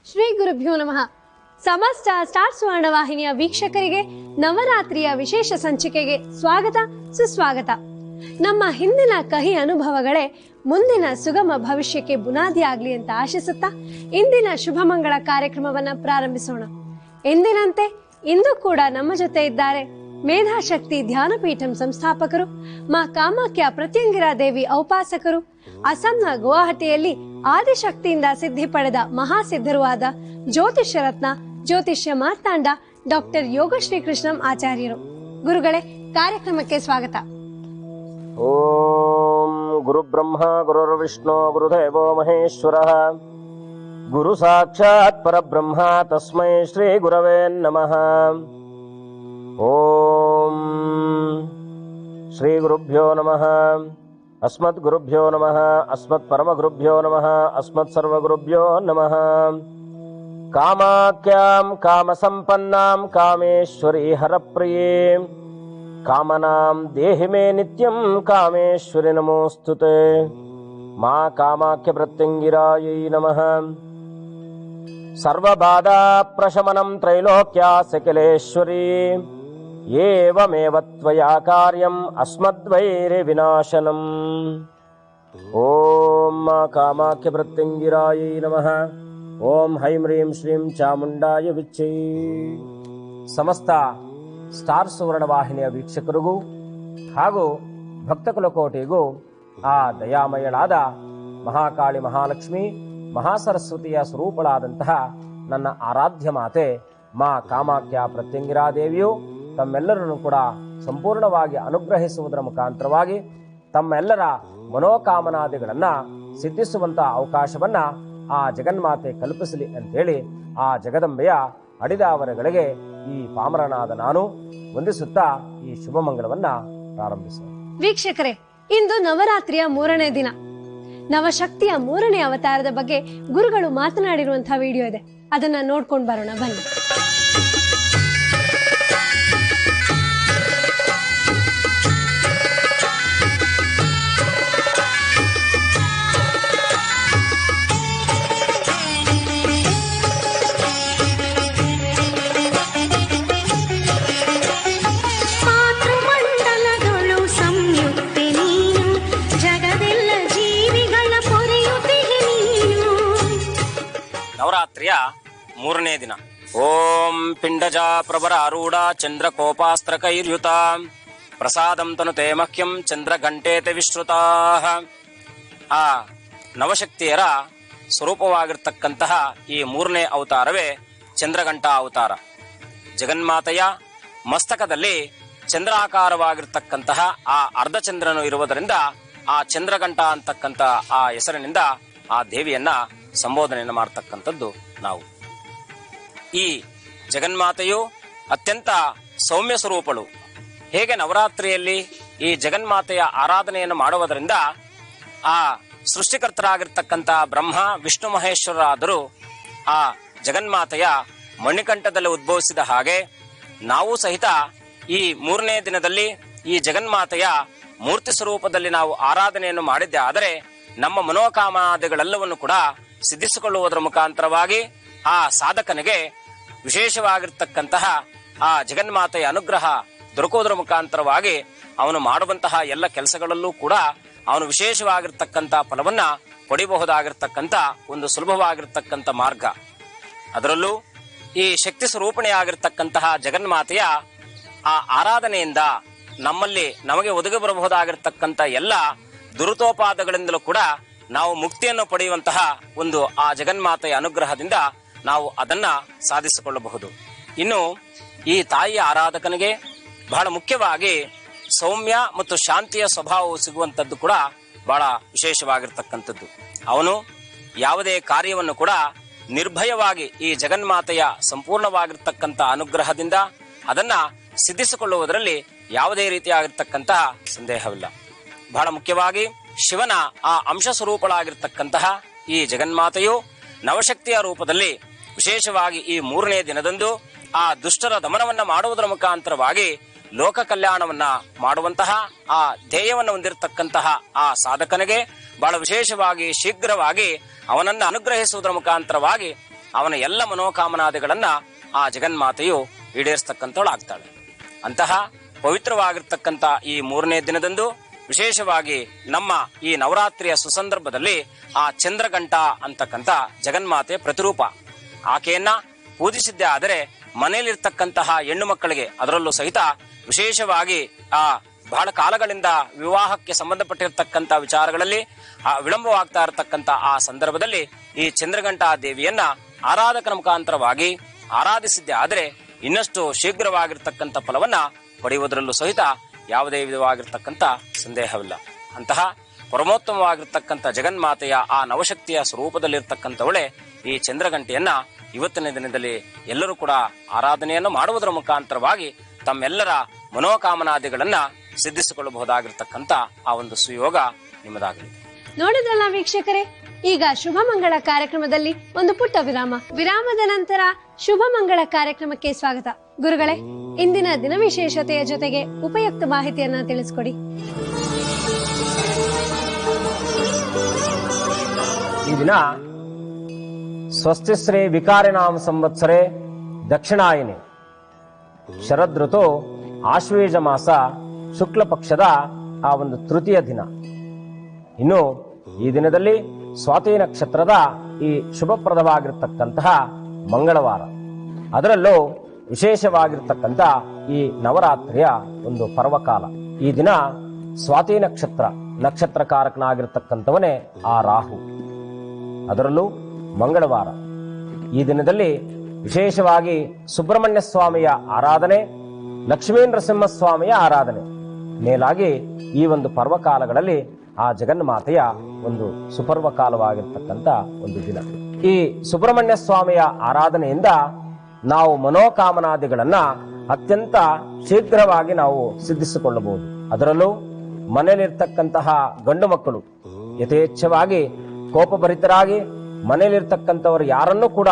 ಶ್ರೀ ಗುರುಭ್ಯೋ ನಮಃ. ಸಮಸ್ತ ಸ್ಟಾರ್ ಸುವರ್ಣ ವಾಹಿನಿಯ ವೀಕ್ಷಕರಿಗೆ ನವರಾತ್ರಿಯ ವಿಶೇಷ ಸಂಚಿಕೆಗೆ ಸ್ವಾಗತ ಸುಸ್ವಾಗತ. ನಮ್ಮ ಹಿಂದಿನ ಕಹಿ ಅನುಭವಗಳೇ ಮುಂದಿನ ಸುಗಮ ಭವಿಷ್ಯಕ್ಕೆ ಬುನಾದಿಯಾಗ್ಲಿ ಅಂತ ಆಶಿಸುತ್ತಾ ಇಂದಿನ ಶುಭ ಮಂಗಳ ಕಾರ್ಯಕ್ರಮವನ್ನ ಪ್ರಾರಂಭಿಸೋಣ. ಎಂದಿನಂತೆ ಇಂದು ಕೂಡ ನಮ್ಮ ಜೊತೆ ಇದ್ದಾರೆ ಮೇಧಾಶಕ್ತಿ ಧ್ಯಾನಪೀಠಂ ಸಂಸ್ಥಾಪಕರು, ಮಾ ಕಾಮಾಖ್ಯ ಪ್ರತ್ಯಂಗಿರಾ ದೇವಿ ಔಪಾಸಕರು, ಅಸ್ಸಾಂನ ಗುವಾಹಟಿಯಲ್ಲಿ ಆದಿಶಕ್ತಿಯಿಂದ ಸಿದ್ಧಿ ಪಡೆದ ಮಹಾಸಿದ್ಧರೂ ಆದ ಜ್ಯೋತಿಷ್ಯ ರತ್ನ ಜ್ಯೋತಿಷ್ಯ ಮಾರ್ತಾಂಡ ಡಾಕ್ಟರ್ ಯೋಗ ಶ್ರೀಕೃಷ್ಣಂ ಆಚಾರ್ಯರು. ಗುರುಗಳೇ, ಕಾರ್ಯಕ್ರಮಕ್ಕೆ ಸ್ವಾಗತ. ಓಂ ಗುರು ಬ್ರಹ್ಮ ಗುರುರ್ ವಿಷ್ಣು ಗುರುದೇವೋ ಮಹೇಶ್ವರಃ ಗುರು ಸಾಕ್ಷಾತ್ ಪರಬ್ರಹ್ಮ ತಸ್ಮೈ ಶ್ರೀ ಗುರವೇ ನಮಃ. ಓಂ ಶ್ರೀ ಗುರುಭ್ಯೋ ನಮಃ. ಅಸ್ಮತ್ ಗುರುಭ್ಯೋ ನಮಃ. ಅಸ್ಮತ್ ಪರಮ ಗುರುಭ್ಯೋ ನಮಃ. ಅಸ್ಮತ್ ಸರ್ವ ಗುರುಭ್ಯೋ ನಮಃ. ಕಾಮಾಖ್ಯಾಂ ಕಾಮ ಸಂಪನ್ನಾಂ ಕಾಮೇಶ್ವರಿ ಹರಪ್ರಿಯೇ ಕಾಮನಾಂ ದೇಹಿ ಮೇ ನಿತ್ಯಂ ಕಾಮೇಶ್ವರಿ ನಮೋಸ್ತುತೆ. ಮಾ ಕಾಮಾಖ್ಯ ಪ್ರತ್ಯಂಗಿರಾಯೈ ನಮಃ. ಸರ್ವಬಾಧಾ ಪ್ರಶಮನಂ ತ್ರೈಲೋಕ್ಯಾ ಸಕಲೇಶ್ವರಿ ಏವಮೇವ ತ್ವಯಾ ಕಾರ್ಯಂ ಅಸ್ಮದ್ವೈರಿ ವಿನಾಶನಂ. ಓಂ ಮಾ ಕಾಮಾಖ್ಯ ಪ್ರತ್ಯಂಗಿರಾಯೈ ನಮಃ. ಓಂ ಹೈಂ ಹ್ರೀಂ ಶ್ರೀಂ ಚಾಮುಂಡಾಯ ವಿಚ್ಚೈ. ಸಮಸ್ತ ಸ್ಟಾರ್ ಸುವರ್ಣ ವಾಹಿನಿಯ ವೀಕ್ಷಕರಿಗೂ ಹಾಗೂ ಭಕ್ತ ಕುಲಕೋಟಿಗೂ ಆ ದಯಾಮಯಳಾದ ಮಹಾಕಾಳಿ ಮಹಾಲಕ್ಷ್ಮಿ ಮಹಾಸರಸ್ವತಿಯ ಸ್ವರೂಪಳಾದಂತಹ ನನ್ನ ಆರಾಧ್ಯ ಮಾತೆ ಮಾ ಕಾಮಾಖ್ಯ ಪ್ರತ್ಯಂಗಿರಾ ದೇವಿಯು ತಮ್ಮೆಲ್ಲರನ್ನು ಕೂಡ ಸಂಪೂರ್ಣವಾಗಿ ಅನುಗ್ರಹಿಸುವುದರ ಮುಖಾಂತರವಾಗಿ ತಮ್ಮೆಲ್ಲರ ಮನೋಕಾಮನಾದಿಗಳನ್ನ ಸಿದ್ಧಿಸುವಂತಹ ಅವಕಾಶವನ್ನ ಆ ಜಗನ್ಮಾತೆ ಕಲ್ಪಿಸಲಿ ಅಂತೇಳಿ ಆ ಜಗದಂಬೆಯ ಅಡಿದಾವರಗಳಿಗೆ ಈ ಪಾಮರನಾದ ನಾನು ವಂದಿಸುತ್ತಾ ಈ ಶುಭ ಮಂಗಳವನ್ನ ಪ್ರಾರಂಭಿಸುವ. ವೀಕ್ಷಕರೇ, ಇಂದು ನವರಾತ್ರಿಯ 3ನೇ ದಿನ. ನವಶಕ್ತಿಯ 3ನೇ ಅವತಾರದ ಬಗ್ಗೆ ಗುರುಗಳು ಮಾತನಾಡಿರುವಂತಹ ವಿಡಿಯೋ ಇದೆ, ಅದನ್ನ ನೋಡ್ಕೊಂಡು ಬರೋಣ ಬನ್ನಿ. ನವರಾತ್ರಿಯ 3ನೇ ದಿನ. ಓಂ ಪಿಂಡಜ ಪ್ರವರಾರೂಢ ಚಂದ್ರಕೋಪಾಸ್ತ್ರ ಕೈರ್ಯುತ ಪ್ರಸಾದಂ ತನುತೆ ಮಹ್ಯಂ ಚಂದ್ರ ಗಂಟೇತೆ ವಿಶ್ರುತಾ. ಆ ನವಶಕ್ತಿಯರ ಸ್ವರೂಪವಾಗಿರ್ತಕ್ಕಂತಹ ಈ 3ನೇ ಅವತಾರವೇ ಚಂದ್ರಘಂಟಾ ಅವತಾರ. ಜಗನ್ಮಾತೆಯ ಮಸ್ತಕದಲ್ಲಿ ಚಂದ್ರಾಕಾರವಾಗಿರ್ತಕ್ಕಂತಹ ಆ ಅರ್ಧಚಂದ್ರನು ಇರುವುದರಿಂದ ಆ ಚಂದ್ರಘಂಟ ಅಂತಕ್ಕಂಥ ಆ ಹೆಸರಿನಿಂದ ಆ ದೇವಿಯನ್ನ ಸಂಬೋಧನೆಯನ್ನು ಮಾಡತಕ್ಕಂಥದ್ದು ನಾವು. ಈ ಜಗನ್ಮಾತೆಯು ಅತ್ಯಂತ ಸೌಮ್ಯ ಸ್ವರೂಪಳು. ಹೇಗೆ ನವರಾತ್ರಿಯಲ್ಲಿ ಈ ಜಗನ್ಮಾತೆಯ ಆರಾಧನೆಯನ್ನು ಮಾಡುವುದರಿಂದ ಆ ಸೃಷ್ಟಿಕರ್ತರಾಗಿರ್ತಕ್ಕಂಥ ಬ್ರಹ್ಮ ವಿಷ್ಣು ಮಹೇಶ್ವರರಾದರೂ ಆ ಜಗನ್ಮಾತೆಯ ಮಣಿಕಂಠದಲ್ಲಿ ಉದ್ಭವಿಸಿದ ಹಾಗೆ ನಾವು ಸಹಿತ ಈ 3ನೇ ದಿನದಲ್ಲಿ ಈ ಜಗನ್ಮಾತೆಯ ಮೂರ್ತಿ ಸ್ವರೂಪದಲ್ಲಿ ನಾವು ಆರಾಧನೆಯನ್ನು ಮಾಡಿದ್ದೆ ಆದರೆ ನಮ್ಮ ಮನೋಕಾಮಾದಿಗಳೆಲ್ಲವನ್ನು ಕೂಡ ಸಿದ್ಧಿಸಿಕೊಳ್ಳುವುದರ ಮುಖಾಂತರವಾಗಿ ಆ ಸಾಧಕನಿಗೆ ವಿಶೇಷವಾಗಿರ್ತಕ್ಕಂತಹ ಆ ಜಗನ್ಮಾತೆಯ ಅನುಗ್ರಹ ದೊರಕುವುದರ ಮುಖಾಂತರವಾಗಿ ಅವನು ಮಾಡುವಂತಹ ಎಲ್ಲ ಕೆಲಸಗಳಲ್ಲೂ ಕೂಡ ಅವನು ವಿಶೇಷವಾಗಿರ್ತಕ್ಕಂಥ ಫಲವನ್ನ ಪಡೆಯಬಹುದಾಗಿರ್ತಕ್ಕಂಥ ಒಂದು ಸುಲಭವಾಗಿರ್ತಕ್ಕಂಥ ಮಾರ್ಗ. ಅದರಲ್ಲೂ ಈ ಶಕ್ತಿ ಸ್ವರೂಪಣೆಯಾಗಿರ್ತಕ್ಕಂತಹ ಜಗನ್ಮಾತೆಯ ಆ ಆರಾಧನೆಯಿಂದ ನಮಗೆ ಒದಗಿ ಬರಬಹುದಾಗಿರ್ತಕ್ಕಂಥ ಎಲ್ಲ ದುರುತೋಪಾದಗಳಿಂದಲೂ ಕೂಡ ನಾವು ಮುಕ್ತಿಯನ್ನು ಪಡೆಯುವಂತಹ ಒಂದು ಆ ಜಗನ್ಮಾತೆಯ ಅನುಗ್ರಹದಿಂದ ನಾವು ಅದನ್ನ ಸಾಧಿಸಿಕೊಳ್ಳಬಹುದು. ಇನ್ನು ಈ ತಾಯಿಯ ಆರಾಧಕನಿಗೆ ಬಹಳ ಮುಖ್ಯವಾಗಿ ಸೌಮ್ಯ ಮತ್ತು ಶಾಂತಿಯ ಸ್ವಭಾವವು ಸಿಗುವಂಥದ್ದು ಕೂಡ ಬಹಳ ವಿಶೇಷವಾಗಿರ್ತಕ್ಕಂಥದ್ದು. ಅವನು ಯಾವುದೇ ಕಾರ್ಯವನ್ನು ಕೂಡ ನಿರ್ಭಯವಾಗಿ ಈ ಜಗನ್ಮಾತೆಯ ಸಂಪೂರ್ಣವಾಗಿರ್ತಕ್ಕಂಥ ಅನುಗ್ರಹದಿಂದ ಅದನ್ನ ಸಿದ್ಧಿಸಿಕೊಳ್ಳುವುದರಲ್ಲಿ ಯಾವುದೇ ರೀತಿಯಾಗಿರ್ತಕ್ಕಂತಹ ಸಂದೇಹವಿಲ್ಲ. ಬಹಳ ಮುಖ್ಯವಾಗಿ ಶಿವನ ಆ ಅಂಶ ಸ್ವರೂಪಳಾಗಿರ್ತಕ್ಕಂತಹ ಈ ಜಗನ್ಮಾತೆಯು ನವಶಕ್ತಿಯ ರೂಪದಲ್ಲಿ ವಿಶೇಷವಾಗಿ ಈ 3ನೇ ದಿನದಂದು ಆ ದುಷ್ಟರ ದಮನವನ್ನ ಮಾಡುವುದರ ಮುಖಾಂತರವಾಗಿ ಲೋಕ ಕಲ್ಯಾಣವನ್ನ ಮಾಡುವಂತಹ ಆ ಧ್ಯೇಯವನ್ನು ಹೊಂದಿರತಕ್ಕಂತಹ ಆ ಸಾಧಕನಿಗೆ ಬಹಳ ವಿಶೇಷವಾಗಿ ಶೀಘ್ರವಾಗಿ ಅವನನ್ನು ಅನುಗ್ರಹಿಸುವುದರ ಮುಖಾಂತರವಾಗಿ ಅವನ ಎಲ್ಲ ಮನೋಕಾಮನಾದಿಗಳನ್ನ ಆ ಜಗನ್ಮಾತೆಯು ಈಡೇರಿಸ್ತಕ್ಕಂಥವಳಾಗ್ತಾಳೆ. ಅಂತಹ ಪವಿತ್ರವಾಗಿರ್ತಕ್ಕಂಥ ಈ 3ನೇ ದಿನದಂದು ವಿಶೇಷವಾಗಿ ನಮ್ಮ ಈ ನವರಾತ್ರಿಯ ಸುಸಂದರ್ಭದಲ್ಲಿ ಆ ಚಂದ್ರಘಂಟ ಅಂತಕ್ಕಂಥ ಜಗನ್ಮಾತೆ ಪ್ರತಿರೂಪ ಆಕೆಯನ್ನ ಪೂಜಿಸಿದ್ದೇ ಆದರೆ ಮನೆಯಲ್ಲಿರ್ತಕ್ಕಂತಹ ಹೆಣ್ಣು ಮಕ್ಕಳಿಗೆ ಅದರಲ್ಲೂ ಸಹಿತ ವಿಶೇಷವಾಗಿ ಬಹಳ ಕಾಲಗಳಿಂದ ವಿವಾಹಕ್ಕೆ ಸಂಬಂಧಪಟ್ಟಿರ್ತಕ್ಕಂಥ ವಿಚಾರಗಳಲ್ಲಿ ವಿಳಂಬವಾಗ್ತಾ ಇರತಕ್ಕಂಥ ಆ ಸಂದರ್ಭದಲ್ಲಿ ಈ ಚಂದ್ರಘಂಟಾ ದೇವಿಯನ್ನ ಆರಾಧಕನ ಮುಖಾಂತರವಾಗಿ ಆರಾಧಿಸಿದ್ದೇ ಆದರೆ ಇನ್ನಷ್ಟು ಶೀಘ್ರವಾಗಿರ್ತಕ್ಕಂಥ ಫಲವನ್ನ ಪಡೆಯುವುದರಲ್ಲೂ ಸಹಿತ ಯಾವುದೇ ವಿಧವಾಗಿರ್ತಕ್ಕಂಥ ಸಂದೇಹವಿಲ್ಲ. ಅಂತಹ ಪರಮೋತ್ತಮವಾಗಿರ್ತಕ್ಕಂಥ ಜಗನ್ಮಾತೆಯ ಆ ನವಶಕ್ತಿಯ ಸ್ವರೂಪದಲ್ಲಿರ್ತಕ್ಕಂಥವಳೆ ಈ ಚಂದ್ರಘಂಟೆಯನ್ನ ಇವತ್ತಿನ ದಿನದಲ್ಲಿ ಎಲ್ಲರೂ ಕೂಡ ಆರಾಧನೆಯನ್ನು ಮಾಡುವುದರ ಮುಖಾಂತರವಾಗಿ ತಮ್ಮೆಲ್ಲರ ಮನೋಕಾಮನಾದಿಗಳನ್ನ ಸಿದ್ಧಿಸಿಕೊಳ್ಳಬಹುದಾಗಿರ್ತಕ್ಕಂಥ ಆ ಒಂದು ಸುಯೋಗ ನಿಮ್ಮದಾಗಲಿ. ನೋಡಿದ್ರಲ್ಲ ವೀಕ್ಷಕರೇ, ಈಗ ಶುಭ ಮಂಗಳ ಕಾರ್ಯಕ್ರಮದಲ್ಲಿ ಒಂದು ಪುಟ್ಟ ವಿರಾಮದ ನಂತರ ಶುಭ ಮಂಗಳ ಕಾರ್ಯಕ್ರಮಕ್ಕೆ ಸ್ವಾಗತ. ಗುರುಗಳೇ, ಇಂದಿನ ದಿನ ವಿಶೇಷತೆಯ ಜೊತೆಗೆ ಉಪಯುಕ್ತ ಮಾಹಿತಿಯನ್ನ ತಿಳಿಸ್ಕೊಡಿ. ಈ ದಿನ ಸ್ವಸ್ತಿಶ್ರೀ ವಿಕಾರಿನಾಮ ಸಂವತ್ಸರೆ ದಕ್ಷಿಣಾಯನೆ ಶರದ್ ಋತು ಆಶ್ವೇಜ ಮಾಸ ಶುಕ್ಲ ಪಕ್ಷದ ಆ ಒಂದು ತೃತೀಯ ದಿನ. ಇನ್ನು ಈ ದಿನದಲ್ಲಿ ಸ್ವಾತಿ ನಕ್ಷತ್ರದ ಈ ಶುಭಪ್ರದವಾಗಿರ್ತಕ್ಕಂತಹ ಮಂಗಳವಾರ, ಅದರಲ್ಲೂ ವಿಶೇಷವಾಗಿರ್ತಕ್ಕಂಥ ಈ ನವರಾತ್ರಿಯ ಒಂದು ಪರ್ವಕಾಲ. ಈ ದಿನ ಸ್ವಾತಿ ನಕ್ಷತ್ರಕಾರಕನಾಗಿರ್ತಕ್ಕಂಥವನೇ ಆ ರಾಹು, ಅದರಲ್ಲೂ ಮಂಗಳವಾರ. ಈ ದಿನದಲ್ಲಿ ವಿಶೇಷವಾಗಿ ಸುಬ್ರಹ್ಮಣ್ಯ ಸ್ವಾಮಿಯ ಆರಾಧನೆ, ಲಕ್ಷ್ಮೀ ನರಸಿಂಹಸ್ವಾಮಿಯ ಆರಾಧನೆ, ಮೇಲಾಗಿ ಈ ಒಂದು ಪರ್ವಕಾಲಗಳಲ್ಲಿ ಆ ಜಗನ್ಮಾತೆಯ ಒಂದು ಸುಪರ್ವಕಾಲವಾಗಿರ್ತಕ್ಕಂಥ ಒಂದು ದಿನ. ಈ ಸುಬ್ರಹ್ಮಣ್ಯ ಸ್ವಾಮಿಯ ಆರಾಧನೆಯಿಂದ ನಾವು ಮನೋಕಾಮನಾದಿಗಳನ್ನ ಅತ್ಯಂತ ಶೀಘ್ರವಾಗಿ ನಾವು ಸಿದ್ಧಿಸಿಕೊಳ್ಳಬಹುದು. ಅದರಲ್ಲೂ ಮನೆಯಲ್ಲಿರ್ತಕ್ಕಂತಹ ಗಂಡು ಮಕ್ಕಳು ಯಥೇಚ್ಛವಾಗಿ ಕೋಪಭರಿತರಾಗಿ ಮನೆಯಲ್ಲಿರ್ತಕ್ಕಂಥವರು ಯಾರನ್ನೂ ಕೂಡ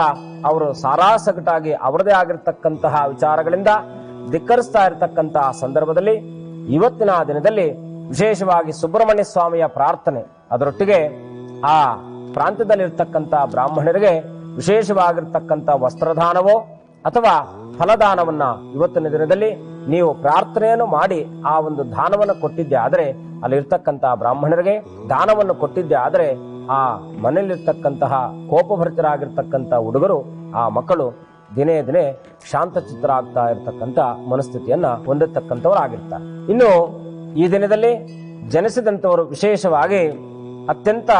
ಅವರು ಸಾರಾಸಗಟಾಗಿ ಅವರದೇ ಆಗಿರ್ತಕ್ಕಂತಹ ವಿಚಾರಗಳಿಂದ ಧಿಕ್ಕರಿಸ್ತಾ ಇರತಕ್ಕಂತಹ ಸಂದರ್ಭದಲ್ಲಿ ಇವತ್ತಿನ ದಿನದಲ್ಲಿ ವಿಶೇಷವಾಗಿ ಸುಬ್ರಹ್ಮಣ್ಯ ಸ್ವಾಮಿಯ ಪ್ರಾರ್ಥನೆ, ಅದರೊಟ್ಟಿಗೆ ಆ ಪ್ರಾಂತ್ಯದಲ್ಲಿರ್ತಕ್ಕಂಥ ಬ್ರಾಹ್ಮಣರಿಗೆ ವಿಶೇಷವಾಗಿರ್ತಕ್ಕಂಥ ವಸ್ತ್ರದಾನವೋ ಅಥವಾ ಫಲದಾನವನ್ನ ಇವತ್ತಿನ ದಿನದಲ್ಲಿ ನೀವು ಪ್ರಾರ್ಥನೆಯನ್ನು ಮಾಡಿ ಆ ಒಂದು ದಾನವನ್ನು ಕೊಟ್ಟಿದ್ದೆ ಆದರೆ, ಅಲ್ಲಿರ್ತಕ್ಕಂತಹ ಬ್ರಾಹ್ಮಣರಿಗೆ ದಾನವನ್ನು ಕೊಟ್ಟಿದ್ದೆ ಆದರೆ ಆ ಮನೆಯಲ್ಲಿರ್ತಕ್ಕಂತಹ ಕೋಪಭರಿತರಾಗಿರ್ತಕ್ಕಂಥ ಹುಡುಗರು, ಆ ಮಕ್ಕಳು ದಿನೇ ದಿನೇ ಶಾಂತಚಿತ್ತರಾಗ್ತಾ ಇರತಕ್ಕಂಥ ಮನಸ್ಥಿತಿಯನ್ನ ಹೊಂದತಕ್ಕಂಥವರಾಗಿರ್ತಾರೆ. ಇನ್ನು ಈ ದಿನದಲ್ಲಿ ಜನಿಸಿದಂಥವರು ವಿಶೇಷವಾಗಿ ಅತ್ಯಂತ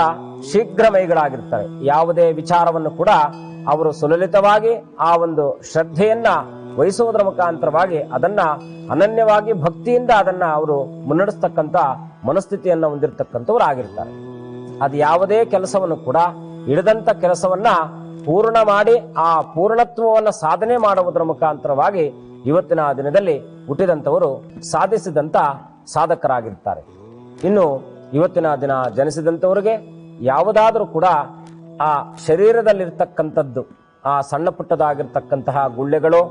ಶೀಘ್ರಮೈಗಳಾಗಿರ್ತಾರೆ. ಯಾವುದೇ ವಿಚಾರವನ್ನು ಕೂಡ ಅವರು ಸುಲಲಿತವಾಗಿ ಆ ಒಂದು ಶ್ರದ್ಧೆಯನ್ನ ವಹಿಸುವುದರ ಮುಖಾಂತರವಾಗಿ ಅದನ್ನ ಅನನ್ಯವಾಗಿ ಭಕ್ತಿಯಿಂದ ಅದನ್ನ ಅವರು ಮುನ್ನಡೆಸ್ತಕ್ಕಂಥ ಮನಸ್ಥಿತಿಯನ್ನ ಹೊಂದಿರತಕ್ಕಂಥವ್ರು ಆಗಿರ್ತಾರೆ. ಅದು ಯಾವುದೇ ಕೆಲಸವನ್ನು ಕೂಡ ಹಿಡಿದಂತ ಕೆಲಸವನ್ನ ಪೂರ್ಣ ಮಾಡಿ ಆ ಪೂರ್ಣತ್ವವನ್ನು ಸಾಧನೆ ಮಾಡುವುದರ ಮುಖಾಂತರವಾಗಿ ಇವತ್ತಿನ ದಿನದಲ್ಲಿ ಹುಟ್ಟಿದಂಥವರು ಸಾಧಿಸಿದಂತ ಸಾಧಕರಾಗಿರ್ತಾರೆ. ಇನ್ನು ಇವತ್ತಿನ ದಿನ ಜನಿಸಿದಂಥವರಿಗೆ ಯಾವುದಾದ್ರೂ ಕೂಡ ಆ ಶರೀರದಲ್ಲಿರ್ತಕ್ಕಂಥದ್ದು ಆ ಸಣ್ಣ ಪುಟ್ಟದಾಗಿರ್ತಕ್ಕಂತಹ ಗುಳ್ಳೆಗಳು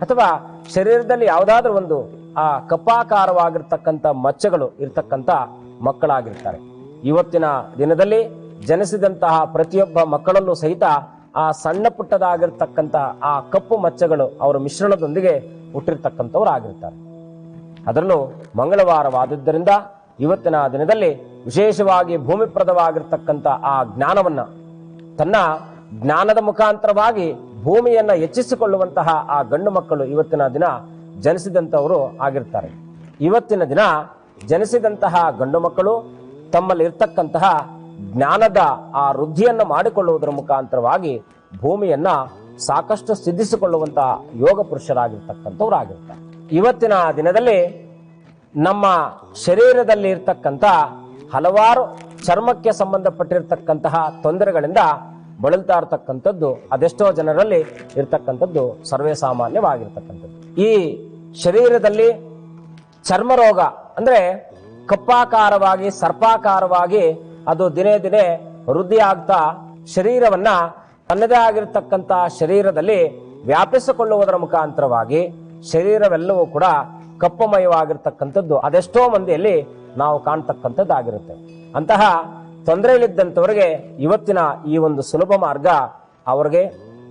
ಅಥವಾ ಶರೀರದಲ್ಲಿ ಯಾವುದಾದ್ರೂ ಒಂದು ಆ ಕಪ್ಪಾಕಾರವಾಗಿರ್ತಕ್ಕಂಥ ಮಚ್ಚೆಗಳು ಇರ್ತಕ್ಕಂಥ ಮಕ್ಕಳಾಗಿರ್ತಾರೆ. ಇವತ್ತಿನ ದಿನದಲ್ಲಿ ಜನಿಸಿದಂತಹ ಪ್ರತಿಯೊಬ್ಬ ಮಕ್ಕಳಲ್ಲೂ ಸಹಿತ ಆ ಸಣ್ಣ ಪುಟ್ಟದಾಗಿರ್ತಕ್ಕಂತಹ ಆ ಕಪ್ಪು ಮಚ್ಚೆಗಳು ಅವರ ಮಿಶ್ರಣದೊಂದಿಗೆ ಹುಟ್ಟಿರ್ತಕ್ಕಂಥವ್ರು ಆಗಿರ್ತಾರೆ. ಅದರಲ್ಲೂ ಮಂಗಳವಾರವಾದದ್ದರಿಂದ ಇವತ್ತಿನ ದಿನದಲ್ಲಿ ವಿಶೇಷವಾಗಿ ಭೂಮಿಪ್ರದವಾಗಿರ್ತಕ್ಕಂಥ ಆ ಜ್ಞಾನವನ್ನ ತನ್ನ ಜ್ಞಾನದ ಮುಖಾಂತರವಾಗಿ ಭೂಮಿಯನ್ನ ಹೆಚ್ಚಿಸಿಕೊಳ್ಳುವಂತಹ ಆ ಗಂಡು ಮಕ್ಕಳು ಇವತ್ತಿನ ದಿನ ಜನಿಸಿದಂತವರು ಆಗಿರ್ತಾರೆ. ಇವತ್ತಿನ ದಿನ ಜನಿಸಿದಂತಹ ಗಂಡು ಮಕ್ಕಳು ತಮ್ಮಲ್ಲಿ ಇರ್ತಕ್ಕಂತಹ ಜ್ಞಾನದ ಆ ವೃದ್ಧಿಯನ್ನು ಮಾಡಿಕೊಳ್ಳುವುದರ ಮುಖಾಂತರವಾಗಿ ಭೂಮಿಯನ್ನ ಸಾಕಷ್ಟು ಸಿದ್ಧಿಸಿಕೊಳ್ಳುವಂತಹ ಯೋಗ ಪುರುಷರಾಗಿರ್ತಕ್ಕಂಥವ್ರಾಗಿರ್ತಾರೆ. ಇವತ್ತಿನ ದಿನದಲ್ಲಿ ನಮ್ಮ ಶರೀರದಲ್ಲಿ ಇರ್ತಕ್ಕಂಥ ಹಲವಾರು ಚರ್ಮಕ್ಕೆ ಸಂಬಂಧಪಟ್ಟಿರ್ತಕ್ಕಂತಹ ತೊಂದರೆಗಳಿಂದ ಬಳಲ್ತಾ ಇರತಕ್ಕಂಥದ್ದು ಅದೆಷ್ಟೋ ಜನರಲ್ಲಿ ಇರ್ತಕ್ಕಂಥದ್ದು ಸರ್ವೇ ಸಾಮಾನ್ಯವಾಗಿರ್ತಕ್ಕಂಥದ್ದು. ಈ ಶರೀರದಲ್ಲಿ ಚರ್ಮ ರೋಗ ಅಂದ್ರೆ ಕಪ್ಪಾಕಾರವಾಗಿ ಸರ್ಪಾಕಾರವಾಗಿ ಅದು ದಿನೇ ದಿನೇ ವೃದ್ಧಿ ಆಗ್ತಾ ಶರೀರವನ್ನ ತನ್ನದೇ ಆಗಿರ್ತಕ್ಕಂಥ ಶರೀರದಲ್ಲಿ ವ್ಯಾಪಿಸಿಕೊಳ್ಳುವುದರ ಮುಖಾಂತರವಾಗಿ ಶರೀರವೆಲ್ಲವೂ ಕೂಡ ಕಪ್ಪಮಯವಾಗಿರ್ತಕ್ಕಂಥದ್ದು ಅದೆಷ್ಟೋ ಮಂದಿಯಲ್ಲಿ ನಾವು ಕಾಣ್ತಕ್ಕಂಥದ್ದಾಗಿರುತ್ತೆ. ಅಂತಹ ತೊಂದರೆಯಲ್ಲಿದ್ದಂಥವರಿಗೆ ಇವತ್ತಿನ ಈ ಒಂದು ಸುಲಭ ಮಾರ್ಗ ಅವರಿಗೆ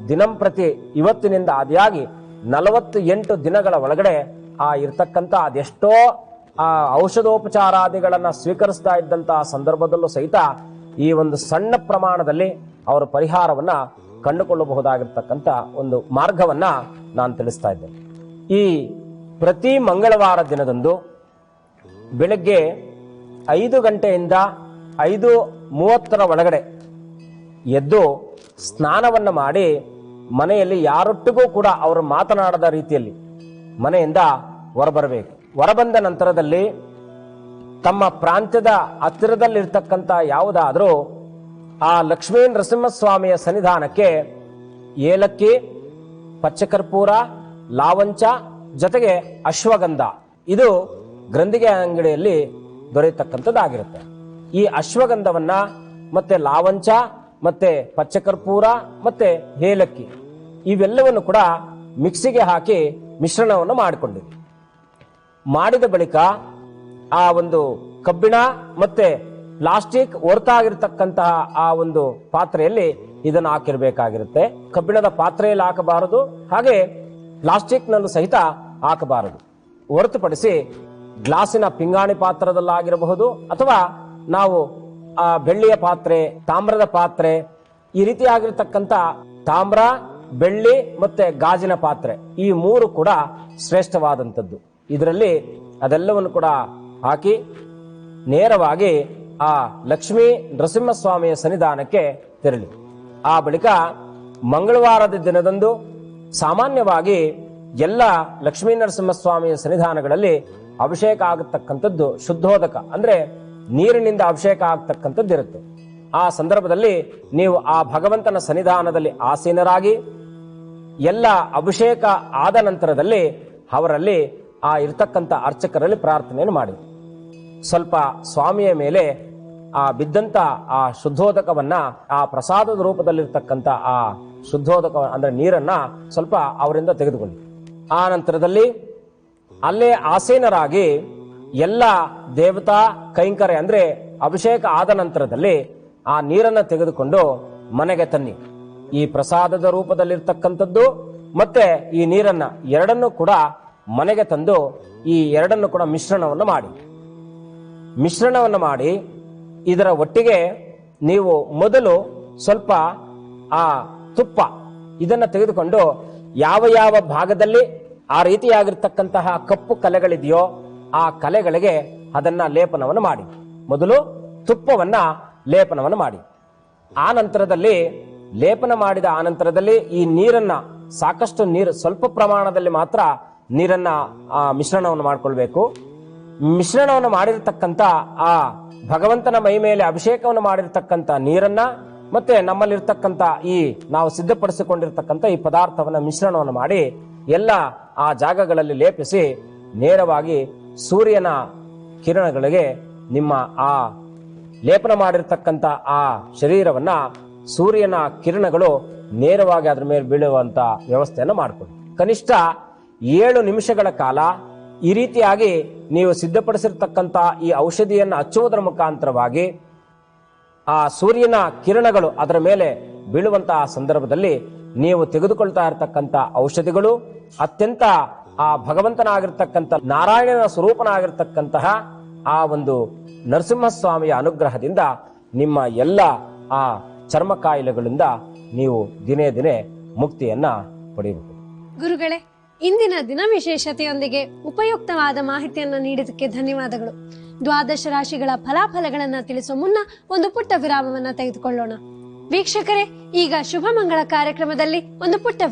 ದಿನಂಪ್ರತಿ ಇವತ್ತಿನಿಂದ ಆದಿಯಾಗಿ 48 ದಿನಗಳ ಒಳಗಡೆ ಆ ಇರ್ತಕ್ಕಂಥ ಅದೆಷ್ಟೋ ಆ ಔಷಧೋಪಚಾರಾದಿಗಳನ್ನ ಸ್ವೀಕರಿಸ್ತಾ ಇದ್ದಂತಹ ಸಂದರ್ಭದಲ್ಲೂ ಸಹಿತ ಈ ಒಂದು ಸಣ್ಣ ಪ್ರಮಾಣದಲ್ಲಿ ಅವರ ಪರಿಹಾರವನ್ನ ಕಂಡುಕೊಳ್ಳಬಹುದಾಗಿರ್ತಕ್ಕಂಥ ಒಂದು ಮಾರ್ಗವನ್ನ ನಾನು ತಿಳಿಸ್ತಾ ಇದ್ದೇನೆ. ಈ ಪ್ರತಿ ಮಂಗಳವಾರ ದಿನದಂದು ಬೆಳಗ್ಗೆ 5 ಗಂಟೆಯಿಂದ 5:30 ಒಳಗಡೆ ಎದ್ದು ಸ್ನಾನವನ್ನು ಮಾಡಿ ಮನೆಯಲ್ಲಿ ಯಾರೊಟ್ಟಿಗೂ ಕೂಡ ಅವರು ಮಾತನಾಡದ ರೀತಿಯಲ್ಲಿ ಮನೆಯಿಂದ ಹೊರಬರಬೇಕು. ಹೊರಬಂದ ನಂತರದಲ್ಲಿ ತಮ್ಮ ಪ್ರಾಂತ್ಯದ ಹತ್ತಿರದಲ್ಲಿರ್ತಕ್ಕಂಥ ಯಾವುದಾದರೂ ಆ ಲಕ್ಷ್ಮೀ ನರಸಿಂಹಸ್ವಾಮಿಯ ಸನ್ನಿಧಾನಕ್ಕೆ ಏಲಕ್ಕಿ, ಪಚ್ಚಕರ್ಪೂರ, ಲಾವಂಚ ಜೊತೆಗೆ ಅಶ್ವಗಂಧ, ಇದು ಗ್ರಂಥಿಗೆ ಅಂಗಡಿಯಲ್ಲಿ ದೊರೆಯತಕ್ಕಂಥದ್ದಾಗಿರುತ್ತೆ. ಈ ಅಶ್ವಗಂಧವನ್ನ ಮತ್ತೆ ಲಾವಂಚ ಮತ್ತೆ ಪಚ್ಚಕರ್ಪೂರ ಮತ್ತೆ ಏಲಕ್ಕಿ ಇವೆಲ್ಲವನ್ನು ಕೂಡ ಮಿಕ್ಸಿಗೆ ಹಾಕಿ ಮಿಶ್ರಣವನ್ನು ಮಾಡಿಕೊಂಡಿದೆ. ಮಾಡಿದ ಬಳಿಕ ಆ ಒಂದು ಕಬ್ಬಿಣ ಮತ್ತೆ ಪ್ಲಾಸ್ಟಿಕ್ ಹೊರತಾಗಿರ್ತಕ್ಕಂತಹ ಆ ಒಂದು ಪಾತ್ರೆಯಲ್ಲಿ ಇದನ್ನು ಹಾಕಿರಬೇಕಾಗಿರುತ್ತೆ. ಕಬ್ಬಿಣದ ಪಾತ್ರೆಯಲ್ಲಿ ಹಾಕಬಾರದು, ಹಾಗೆ ಪ್ಲಾಸ್ಟಿಕ್ ನಲ್ಲೂ ಸಹಿತ ಹಾಕಬಾರದು. ಹೊರತುಪಡಿಸಿ ಗ್ಲಾಸಿನ ಪಿಂಗಾಣಿ ಪಾತ್ರದಲ್ಲಾಗಿರಬಹುದು ಅಥವಾ ನಾವು ಆ ಬೆಳ್ಳಿಯ ಪಾತ್ರೆ, ತಾಮ್ರದ ಪಾತ್ರೆ, ಈ ರೀತಿಯಾಗಿರ್ತಕ್ಕಂಥ ತಾಮ್ರ, ಬೆಳ್ಳಿ ಮತ್ತೆ ಗಾಜಿನ ಪಾತ್ರೆ ಈ 3 ಕೂಡ ಶ್ರೇಷ್ಠವಾದಂಥದ್ದು. ಇದರಲ್ಲಿ ಅದೆಲ್ಲವನ್ನು ಕೂಡ ಹಾಕಿ ನೇರವಾಗಿ ಆ ಲಕ್ಷ್ಮೀ ನರಸಿಂಹಸ್ವಾಮಿಯ ಸನ್ನಿಧಾನಕ್ಕೆ ತೆರಳಿ ಆ ಬಳಿಕ ಮಂಗಳವಾರದ ದಿನದಂದು ಸಾಮಾನ್ಯವಾಗಿ ಎಲ್ಲ ಲಕ್ಷ್ಮೀ ನರಸಿಂಹಸ್ವಾಮಿಯ ಸನ್ನಿಧಾನಗಳಲ್ಲಿ ಅಭಿಷೇಕ ಆಗತಕ್ಕಂಥದ್ದು ಶುದ್ಧೋದಕ ಅಂದ್ರೆ ನೀರಿನಿಂದ ಅಭಿಷೇಕ ಆಗ್ತಕ್ಕಂಥದ್ದು ಇರುತ್ತೆ. ಆ ಸಂದರ್ಭದಲ್ಲಿ ನೀವು ಆ ಭಗವಂತನ ಸನ್ನಿಧಾನದಲ್ಲಿ ಆಸೀನರಾಗಿ ಎಲ್ಲ ಅಭಿಷೇಕ ಆದ ನಂತರದಲ್ಲಿ ಅವರಲ್ಲಿ ಆ ಇರ್ತಕ್ಕಂಥ ಅರ್ಚಕರಲ್ಲಿ ಪ್ರಾರ್ಥನೆಯನ್ನು ಮಾಡಿ ಸ್ವಲ್ಪ ಸ್ವಾಮಿಯ ಮೇಲೆ ಆ ಬಿದ್ದಂತ ಆ ಶುದ್ಧೋದಕವನ್ನ ಆ ಪ್ರಸಾದದ ರೂಪದಲ್ಲಿರ್ತಕ್ಕಂಥ ಆ ಶುದ್ಧೋದಕ ಅಂದ್ರೆ ನೀರನ್ನ ಸ್ವಲ್ಪ ಅವರಿಂದ ತೆಗೆದುಕೊಳ್ಳಿ. ಆ ನಂತರದಲ್ಲಿ ಅಲ್ಲೇ ಆಸೀನರಾಗಿ ಎಲ್ಲ ದೇವತಾ ಕೈಂಕರ್ಯ ಅಂದ್ರೆ ಅಭಿಷೇಕ ಆದ ನಂತರದಲ್ಲಿ ಆ ನೀರನ್ನು ತೆಗೆದುಕೊಂಡು ಮನೆಗೆ ತನ್ನಿ. ಈ ಪ್ರಸಾದದ ರೂಪದಲ್ಲಿರ್ತಕ್ಕಂಥದ್ದು ಮತ್ತೆ ಈ ನೀರನ್ನ ಎರಡನ್ನೂ ಕೂಡ ಮನೆಗೆ ತಂದು ಈ ಎರಡನ್ನು ಕೂಡ ಮಿಶ್ರಣವನ್ನು ಮಾಡಿ ಇದರ ಒಟ್ಟಿಗೆ ನೀವು ಮೊದಲು ಸ್ವಲ್ಪ ಆ ತುಪ್ಪ ಇದನ್ನ ತೆಗೆದುಕೊಂಡು ಯಾವ ಯಾವ ಭಾಗದಲ್ಲಿ ಆ ರೀತಿಯಾಗಿರ್ತಕ್ಕಂತಹ ಕಪ್ಪು ಕಲೆಗಳಿದೆಯೋ ಆ ಕಲೆಗಳಿಗೆ ಅದನ್ನ ಲೇಪನವನ್ನು ಮಾಡಿ. ಮೊದಲು ತುಪ್ಪವನ್ನ ಲೇಪನವನ್ನು ಮಾಡಿ. ಆ ನಂತರದಲ್ಲಿ ಲೇಪನ ಮಾಡಿದ ಆ ನಂತರದಲ್ಲಿ ಈ ನೀರನ್ನ ಸಾಕಷ್ಟು ನೀರು ಸ್ವಲ್ಪ ಪ್ರಮಾಣದಲ್ಲಿ ಮಾತ್ರ ನೀರನ್ನ ಮಿಶ್ರಣವನ್ನು ಮಾಡಿಕೊಳ್ಬೇಕು. ಮಿಶ್ರಣವನ್ನು ಮಾಡಿರ್ತಕ್ಕಂಥ ಆ ಭಗವಂತನ ಮೈ ಮೇಲೆ ಅಭಿಷೇಕವನ್ನು ಮಾಡಿರ್ತಕ್ಕಂಥ ನೀರನ್ನ ಮತ್ತೆ ನಮ್ಮಲ್ಲಿರ್ತಕ್ಕಂಥ ಈ ನಾವು ಸಿದ್ಧಪಡಿಸಿಕೊಂಡಿರ್ತಕ್ಕಂಥ ಈ ಪದಾರ್ಥವನ್ನ ಮಿಶ್ರಣವನ್ನು ಮಾಡಿ ಎಲ್ಲ ಆ ಜಾಗಗಳಲ್ಲಿ ಲೇಪಿಸಿ ನೇರವಾಗಿ ಸೂರ್ಯನ ಕಿರಣಗಳಿಗೆ ನಿಮ್ಮ ಆ ಲೇಪನ ಮಾಡಿರ್ತಕ್ಕಂಥ ಆ ಶರೀರವನ್ನ ಸೂರ್ಯನ ಕಿರಣಗಳು ನೇರವಾಗಿ ಅದರ ಮೇಲೆ ಬೀಳುವಂತ ವ್ಯವಸ್ಥೆಯನ್ನು ಮಾಡಿಕೊಳ್ಳಿ. ಕನಿಷ್ಠ 7 ನಿಮಿಷಗಳ ಕಾಲ ಈ ರೀತಿಯಾಗಿ ನೀವು ಸಿದ್ಧಪಡಿಸಿರ್ತಕ್ಕಂಥ ಈ ಔಷಧಿಯನ್ನು ಹಚ್ಚುವುದರ ಮುಖಾಂತರವಾಗಿ ಆ ಸೂರ್ಯನ ಕಿರಣಗಳು ಅದರ ಮೇಲೆ ಬೀಳುವಂತಹ ಸಂದರ್ಭದಲ್ಲಿ ನೀವು ತೆಗೆದುಕೊಳ್ತಾ ಇರತಕ್ಕಂಥ ಔಷಧಿಗಳು ಅತ್ಯಂತ ಆ ಭಗವಂತನಾಗಿರ್ತಕ್ಕಂಥ ನಾರಾಯಣನ ಸ್ವರೂಪನಾಗಿರ್ತಕ್ಕಂತಹ ಆ ಒಂದು ನರಸಿಂಹಸ್ವಾಮಿಯ ಅನುಗ್ರಹದಿಂದ ನಿಮ್ಮ ಎಲ್ಲ ಆ ಚರ್ಮ ಕಾಯಿಲೆಗಳಿಂದ ನೀವು ದಿನೇ ದಿನೇ ಮುಕ್ತಿಯನ್ನ ಪಡೆಯಬಹುದು. ಗುರುಗಳೇ, ಇಂದಿನ ದಿನ ವಿಶೇಷತೆಯೊಂದಿಗೆ ಉಪಯುಕ್ತವಾದ ಮಾಹಿತಿಯನ್ನು ನೀಡಿದ್ದಕ್ಕೆ ಧನ್ಯವಾದಗಳು. ದ್ವಾದಶ ರಾಶಿಗಳ ಫಲಾಫಲಗಳನ್ನ ತಿಳಿಸುವ ಮುನ್ನ ಒಂದು ಪುಟ್ಟ ವಿರಾಮವನ್ನ ತೆಗೆದುಕೊಳ್ಳೋಣ. ವೀಕ್ಷಕರೇ, ಈಗ ಶುಭ ಮಂಗಳ ಕಾರ್ಯಕ್ರಮದಲ್ಲಿ ಒಂದು ಪುಟ್ಟ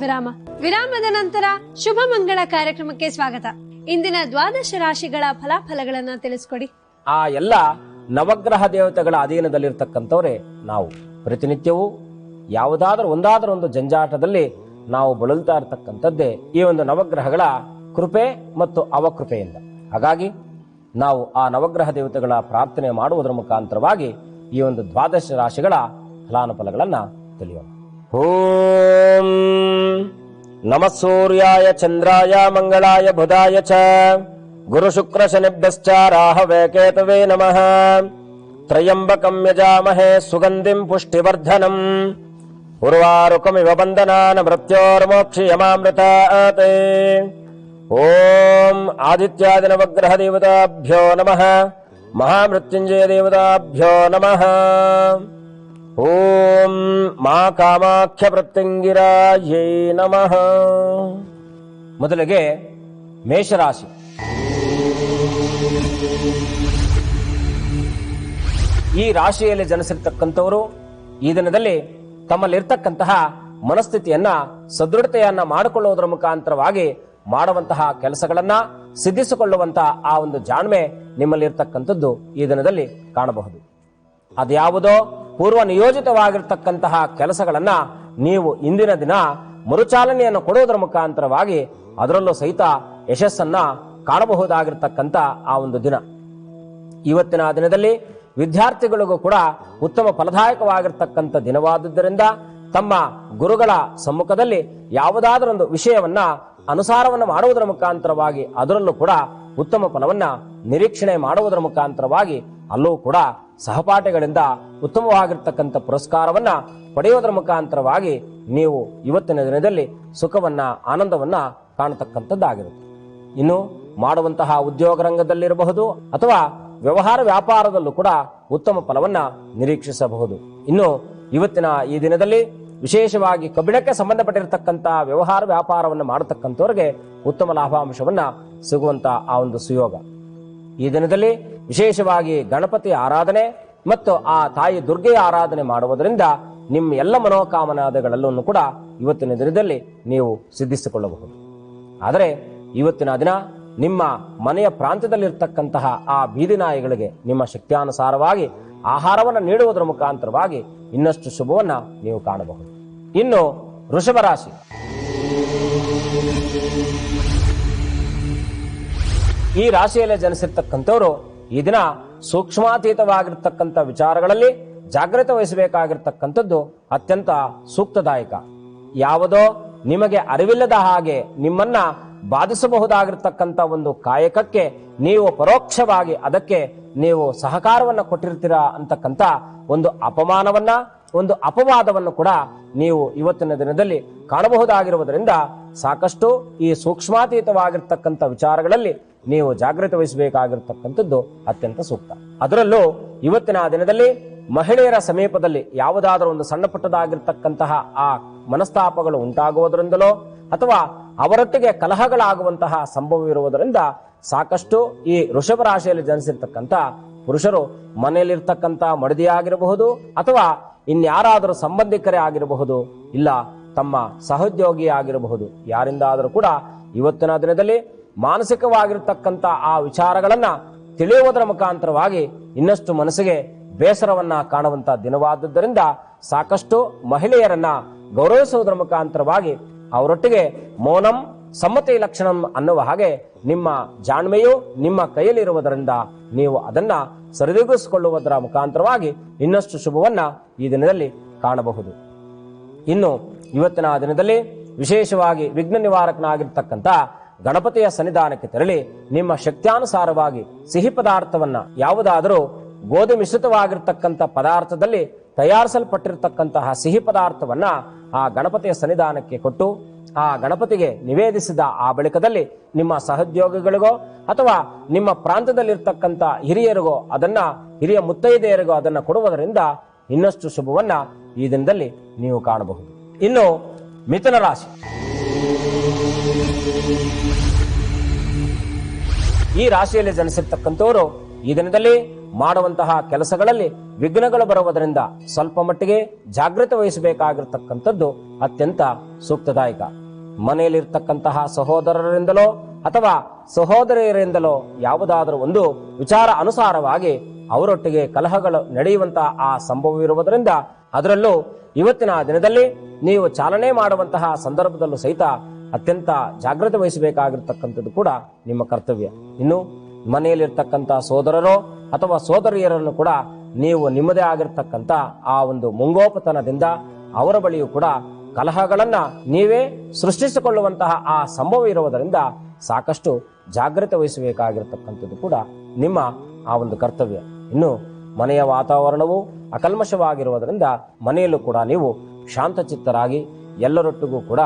ವಿರಾಮದ ನಂತರ ಶುಭ ಮಂಗಳ ಕಾರ್ಯಕ್ರಮಕ್ಕೆ ಸ್ವಾಗತ. ಇಂದಿನ ದ್ವಾದಶ ರಾಶಿಗಳ ಫಲಾಫಲಗಳನ್ನ ತಿಳಿಸ್ಕೊಡಿ. ಆ ಎಲ್ಲ ನವಗ್ರಹ ದೇವತೆಗಳ ಅಧೀನದಲ್ಲಿರ್ತಕ್ಕಂಥವ್ರೆ ನಾವು ಪ್ರತಿನಿತ್ಯವೂ ಯಾವುದಾದ್ರೂ ಒಂದು ಜಂಜಾಟದಲ್ಲಿ ನಾವು ಬಳಲ್ತಾ ಇರತಕ್ಕಂಥದ್ದೇ ಈ ಒಂದು ನವಗ್ರಹಗಳ ಕೃಪೆ ಮತ್ತು ಅವಕೃಪೆಯಿಂದ. ಹಾಗಾಗಿ ನಾವು ಆ ನವಗ್ರಹ ದೇವತೆಗಳ ಪ್ರಾರ್ಥನೆ ಮಾಡುವುದರ ಮುಖಾಂತರವಾಗಿ ಈ ಒಂದು ದ್ವಾದಶ ರಾಶಿಗಳ ಫಲಾನುಫಲಗಳನ್ನ ತಿಳಿಯೋಣ. ಓಂ ನಮಃ ಸೂರ್ಯಾಯ ಚಂದ್ರಾಯ ಮಂಗಳಾಯ ಬುಧಾಯ ಚ ಗುರು ಶುಕ್ರ ಶನಿಭ್ಯಶ್ಚ ರಾಹವೇ ಕೇತವೇ ನಮಃ. ತ್ರಯಂಬಕಂ ಯಜಾಮಹೇ ಸುಗಂಧಿಂ ಪುಷ್ಟಿವರ್ಧನಂ ಉರ್ವಾರುಕಮಿವ ಬಂಧನಾನ ಮೃತ್ಯೋರ್ಮೋಕ್ಷಿಯಮಾಮೃತಾತ್. ಓಂ ಆದಿತ್ಯಾದಿ ನವಗ್ರಹ ದೇವತಾಭ್ಯೋ ನಮಃ. ಮಹಾಮೃತ್ಯುಂಜಯ ದೇವತಾಭ್ಯೋ ನಮಃ. ಓಂ ಮಾ ಕಾಮಾಖ್ಯ ಪ್ರತ್ಯಂಗಿರಾಯೈ ನಮಃ. ಮೊದಲಿಗೆ ಮೇಷರಾಶಿ. ಈ ರಾಶಿಯಲ್ಲಿ ಜನಿಸಿರ್ತಕ್ಕಂಥವರು ಈ ದಿನದಲ್ಲಿ ತಮ್ಮಲ್ಲಿರ್ತಕ್ಕಂತಹ ಮನಸ್ಥಿತಿಯನ್ನ ಸದೃಢತೆಯನ್ನ ಮಾಡಿಕೊಳ್ಳುವುದರ ಮುಖಾಂತರವಾಗಿ ಮಾಡುವಂತಹ ಕೆಲಸಗಳನ್ನ ಸಿದ್ಧಿಸಿಕೊಳ್ಳುವಂತಹ ಆ ಒಂದು ಜಾಣ್ಮೆ ನಿಮ್ಮಲ್ಲಿರ್ತಕ್ಕಂಥದ್ದು ಈ ದಿನದಲ್ಲಿ ಕಾಣಬಹುದು. ಅದ್ಯಾವುದೋ ಪೂರ್ವ ನಿಯೋಜಿತವಾಗಿರ್ತಕ್ಕಂತಹ ಕೆಲಸಗಳನ್ನ ನೀವು ಇಂದಿನ ದಿನ ಮರುಚಾಲನೆಯನ್ನು ಕೊಡುವುದರ ಮುಖಾಂತರವಾಗಿ ಅದರಲ್ಲೂ ಸಹಿತ ಯಶಸ್ಸನ್ನ ಕಾಣಬಹುದಾಗಿರ್ತಕ್ಕಂಥ ಆ ಒಂದು ದಿನ. ಇವತ್ತಿನ ದಿನದಲ್ಲಿ ವಿದ್ಯಾರ್ಥಿಗಳಿಗೂ ಕೂಡ ಉತ್ತಮ ಫಲದಾಯಕವಾಗಿರ್ತಕ್ಕಂಥ ದಿನವಾದುದರಿಂದ ತಮ್ಮ ಗುರುಗಳ ಸಮ್ಮುಖದಲ್ಲಿ ಯಾವುದಾದರೊಂದು ವಿಷಯವನ್ನ ಅನುಸಾರವನ್ನು ಮಾಡುವುದರ ಮುಖಾಂತರವಾಗಿ ಅದರಲ್ಲೂ ಕೂಡ ಉತ್ತಮ ಫಲವನ್ನ ನಿರೀಕ್ಷಣೆ ಮಾಡುವುದರ ಮುಖಾಂತರವಾಗಿ ಅಲ್ಲೂ ಕೂಡ ಸಹಪಾಠಿಗಳಿಂದ ಉತ್ತಮವಾಗಿರ್ತಕ್ಕಂಥ ಪುರಸ್ಕಾರವನ್ನ ಪಡೆಯುವುದರ ಮುಖಾಂತರವಾಗಿ ನೀವು ಇವತ್ತಿನ ದಿನದಲ್ಲಿ ಸುಖವನ್ನ ಆನಂದವನ್ನ ಕಾಣತಕ್ಕಂಥದ್ದಾಗಿರುತ್ತೆ. ಇನ್ನು ಮಾಡುವಂತಹ ಉದ್ಯೋಗ ರಂಗದಲ್ಲಿರಬಹುದು ಅಥವಾ ವ್ಯವಹಾರ ವ್ಯಾಪಾರದಲ್ಲೂ ಕೂಡ ಉತ್ತಮ ಫಲವನ್ನ ನಿರೀಕ್ಷಿಸಬಹುದು. ಇನ್ನು ಇವತ್ತಿನ ಈ ದಿನದಲ್ಲಿ ವಿಶೇಷವಾಗಿ ಕಬ್ಬಿಣಕ್ಕೆ ಸಂಬಂಧಪಟ್ಟಿರತಕ್ಕಂತಹ ವ್ಯವಹಾರ ವ್ಯಾಪಾರವನ್ನು ಮಾಡತಕ್ಕಂಥವ್ರಿಗೆ ಉತ್ತಮ ಲಾಭಾಂಶವನ್ನ ಸಿಗುವಂತ ಆ ಒಂದು ಸುಯೋಗ. ಈ ದಿನದಲ್ಲಿ ವಿಶೇಷವಾಗಿ ಗಣಪತಿ ಆರಾಧನೆ ಮತ್ತು ಆ ತಾಯಿ ದುರ್ಗೆಯ ಆರಾಧನೆ ಮಾಡುವುದರಿಂದ ನಿಮ್ಮ ಎಲ್ಲ ಮನೋಕಾಮನಾದಿಗಳಲ್ಲೂ ಕೂಡ ಇವತ್ತಿನ ದಿನದಲ್ಲಿ ನೀವು ಸಿದ್ಧಿಸಿಕೊಳ್ಳಬಹುದು. ಆದರೆ ಇವತ್ತಿನ ದಿನ ನಿಮ್ಮ ಮನೆಯ ಪ್ರಾಂತ್ಯದಲ್ಲಿರ್ತಕ್ಕಂತಹ ಆ ಬೀದಿ ನಾಯಿಗಳಿಗೆ ನಿಮ್ಮ ಶಕ್ತಿಯಾನುಸಾರವಾಗಿ ಆಹಾರವನ್ನು ನೀಡುವುದರ ಮುಖಾಂತರವಾಗಿ ಇನ್ನಷ್ಟು ಶುಭವನ್ನ ನೀವು ಕಾಣಬಹುದು. ಇನ್ನು ವೃಷಭ ರಾಶಿ. ಈ ರಾಶಿಯಲ್ಲಿ ಜನಿಸಿರ್ತಕ್ಕಂಥವರು ಈ ದಿನ ಸೂಕ್ಷ್ಮಾತೀತವಾಗಿರ್ತಕ್ಕಂಥ ವಿಚಾರಗಳಲ್ಲಿ ಜಾಗೃತಿ ವಹಿಸಬೇಕಾಗಿರ್ತಕ್ಕಂಥದ್ದು ಅತ್ಯಂತ ಸೂಕ್ತದಾಯಕ. ಯಾವುದೋ ನಿಮಗೆ ಅರಿವಿಲ್ಲದ ಹಾಗೆ ನಿಮ್ಮನ್ನ ಬಾಧಿಸಬಹುದಾಗಿರ್ತಕ್ಕಂಥ ಒಂದು ಕಾಯಕಕ್ಕೆ ನೀವು ಪರೋಕ್ಷವಾಗಿ ಅದಕ್ಕೆ ನೀವು ಸಹಕಾರವನ್ನ ಕೊಟ್ಟಿರ್ತೀರಾ ಅಂತಕ್ಕಂಥ ಒಂದು ಅಪಮಾನವನ್ನ ಒಂದು ಅಪವಾದವನ್ನು ಕೂಡ ನೀವು ಇವತ್ತಿನ ದಿನದಲ್ಲಿ ಕಾಣಬಹುದಾಗಿರುವುದರಿಂದ ಸಾಕಷ್ಟು ಈ ಸೂಕ್ಷ್ಮಾತೀತವಾಗಿರ್ತಕ್ಕಂಥ ವಿಚಾರಗಳಲ್ಲಿ ನೀವು ಜಾಗೃತಿ ವಹಿಸಬೇಕಾಗಿರ್ತಕ್ಕಂಥದ್ದು ಅತ್ಯಂತ ಸೂಕ್ತ. ಅದರಲ್ಲೂ ಇವತ್ತಿನ ದಿನದಲ್ಲಿ ಮಹಿಳೆಯರ ಸಮೀಪದಲ್ಲಿ ಯಾವುದಾದರೂ ಒಂದು ಸಣ್ಣ ಪುಟ್ಟದಾಗಿರ್ತಕ್ಕಂತಹ ಆ ಮನಸ್ತಾಪಗಳು ಉಂಟಾಗುವುದರಿಂದಲೋ ಅಥವಾ ಅವರೊಟ್ಟಿಗೆ ಕಲಹಗಳಾಗುವಂತಹ ಸಂಭವವಿರುವುದರಿಂದ ಸಾಕಷ್ಟು ಈ ವೃಷಭ ರಾಶಿಯಲ್ಲಿ ಜನಿಸಿರ್ತಕ್ಕಂಥ ಪುರುಷರು ಮನೆಯಲ್ಲಿರ್ತಕ್ಕಂಥ ಮಡದಿಯಾಗಿರಬಹುದು ಅಥವಾ ಇನ್ಯಾರಾದರೂ ಸಂಬಂಧಿಕರೇ ಆಗಿರಬಹುದು, ಇಲ್ಲ ತಮ್ಮ ಸಹೋದ್ಯೋಗಿ ಆಗಿರಬಹುದು, ಯಾರಿಂದಾದರೂ ಕೂಡ ಇವತ್ತಿನ ದಿನದಲ್ಲಿ ಮಾನಸಿಕವಾಗಿರ್ತಕ್ಕಂಥ ಆ ವಿಚಾರಗಳನ್ನ ತಿಳಿಯುವುದರ ಮುಖಾಂತರವಾಗಿ ಇನ್ನಷ್ಟು ಮನಸ್ಸಿಗೆ ಬೇಸರವನ್ನ ಕಾಣುವಂತ ದಿನವಾದುದರಿಂದ ಸಾಕಷ್ಟು ಮಹಿಳೆಯರನ್ನ ಗೌರವಿಸುವುದರ ಮುಖಾಂತರವಾಗಿ ಅವರೊಟ್ಟಿಗೆ ಮೌನಂ ಸಮ್ಮತಿ ಲಕ್ಷಣಂ ಅನ್ನುವ ಹಾಗೆ ನಿಮ್ಮ ಜಾಣ್ಮೆಯು ನಿಮ್ಮ ಕೈಯಲ್ಲಿರುವುದರಿಂದ ನೀವು ಅದನ್ನ ಸರಿದೂಗಿಸಿಕೊಳ್ಳುವುದರ ಮುಖಾಂತರವಾಗಿ ಇನ್ನಷ್ಟು ಶುಭವನ್ನ ಈ ದಿನದಲ್ಲಿ ಕಾಣಬಹುದು. ಇನ್ನು ಇವತ್ತಿನ ದಿನದಲ್ಲಿ ವಿಶೇಷವಾಗಿ ವಿಘ್ನ ನಿವಾರಕನಾಗಿರ್ತಕ್ಕಂಥ ಗಣಪತಿಯ ಸನ್ನಿಧಾನಕ್ಕೆ ತೆರಳಿ ನಿಮ್ಮ ಶಕ್ತ್ಯಾನುಸಾರವಾಗಿ ಸಿಹಿ ಪದಾರ್ಥವನ್ನ ಯಾವುದಾದರೂ ಗೋಧಿ ಮಿಶ್ರಿತವಾಗಿರ್ತಕ್ಕಂಥ ಪದಾರ್ಥದಲ್ಲಿ ತಯಾರಿಸಲ್ಪಟ್ಟಿರತಕ್ಕಂತಹ ಸಿಹಿ ಪದಾರ್ಥವನ್ನ ಆ ಗಣಪತಿಯ ಸನ್ನಿಧಾನಕ್ಕೆ ಕೊಟ್ಟು ಆ ಗಣಪತಿಗೆ ನಿವೇದಿಸಿದ ಆ ಬಳಿಕದಲ್ಲಿ ನಿಮ್ಮ ಸಹೋದ್ಯೋಗಿಗಳಿಗೋ ಅಥವಾ ನಿಮ್ಮ ಪ್ರಾಂತದಲ್ಲಿರ್ತಕ್ಕಂಥ ಹಿರಿಯರಿಗೋ ಅದನ್ನ ಹಿರಿಯ ಮುತ್ತೈದೆಯರಿಗೋ ಅದನ್ನ ಕೊಡುವುದರಿಂದ ಇನ್ನಷ್ಟು ಶುಭವನ್ನ ಈ ದಿನದಲ್ಲಿ ನೀವು ಕಾಣಬಹುದು. ಇನ್ನು ಮಿಥುನ ರಾಶಿ. ಈ ರಾಶಿಯಲ್ಲಿ ಜನಿಸಿರ್ತಕ್ಕಂಥವರು ಈ ದಿನದಲ್ಲಿ ಮಾಡುವಂತಹ ಕೆಲಸಗಳಲ್ಲಿ ವಿಘ್ನಗಳು ಬರುವುದರಿಂದ ಸ್ವಲ್ಪ ಮಟ್ಟಿಗೆ ಜಾಗೃತಿ ವಹಿಸಬೇಕಾಗಿರ್ತಕ್ಕಂಥದ್ದು ಅತ್ಯಂತ ಸೂಕ್ತದಾಯಕ. ಮನೆಯಲ್ಲಿರ್ತಕ್ಕಂತಹ ಸಹೋದರರಿಂದಲೋ ಅಥವಾ ಸಹೋದರಿಯರಿಂದಲೋ ಯಾವುದಾದರೂ ಒಂದು ವಿಚಾರ ಅನುಸಾರವಾಗಿ ಅವರೊಟ್ಟಿಗೆ ಕಲಹಗಳು ನಡೆಯುವಂತಹ ಆ ಸಂಭವವಿರುವುದರಿಂದ ಅದರಲ್ಲೂ ಇವತ್ತಿನ ದಿನದಲ್ಲಿ ನೀವು ಚಾಲನೆ ಮಾಡುವಂತಹ ಸಂದರ್ಭದಲ್ಲೂ ಸಹಿತ ಅತ್ಯಂತ ಜಾಗೃತಿ ವಹಿಸಬೇಕಾಗಿರ್ತಕ್ಕಂಥದ್ದು ಕೂಡ ನಿಮ್ಮ ಕರ್ತವ್ಯ. ಇನ್ನು ಮನೆಯಲ್ಲಿರ್ತಕ್ಕಂಥ ಸೋದರರೋ ಅಥವಾ ಸೋದರಿಯರನ್ನು ಕೂಡ ನೀವು ನಿಮ್ಮದೇ ಆಗಿರ್ತಕ್ಕಂಥ ಆ ಒಂದು ಮುಂಗೋಪತನದಿಂದ ಅವರ ಬಳಿಯೂ ಕೂಡ ಕಲಹಗಳನ್ನ ನೀವೇ ಸೃಷ್ಟಿಸಿಕೊಳ್ಳುವಂತಹ ಆ ಸಂಭವ ಇರುವುದರಿಂದ ಸಾಕಷ್ಟು ಜಾಗೃತಿ ವಹಿಸಬೇಕಾಗಿರ್ತಕ್ಕಂಥದ್ದು ಕೂಡ ನಿಮ್ಮ ಆ ಒಂದು ಕರ್ತವ್ಯ. ಇನ್ನು ಮನೆಯ ವಾತಾವರಣವು ಅಕಲ್ಮಶವಾಗಿರುವುದರಿಂದ ಮನೆಯಲ್ಲೂ ಕೂಡ ನೀವು ಶಾಂತಚಿತ್ತರಾಗಿ ಎಲ್ಲರೊಟ್ಟಿಗೂ ಕೂಡ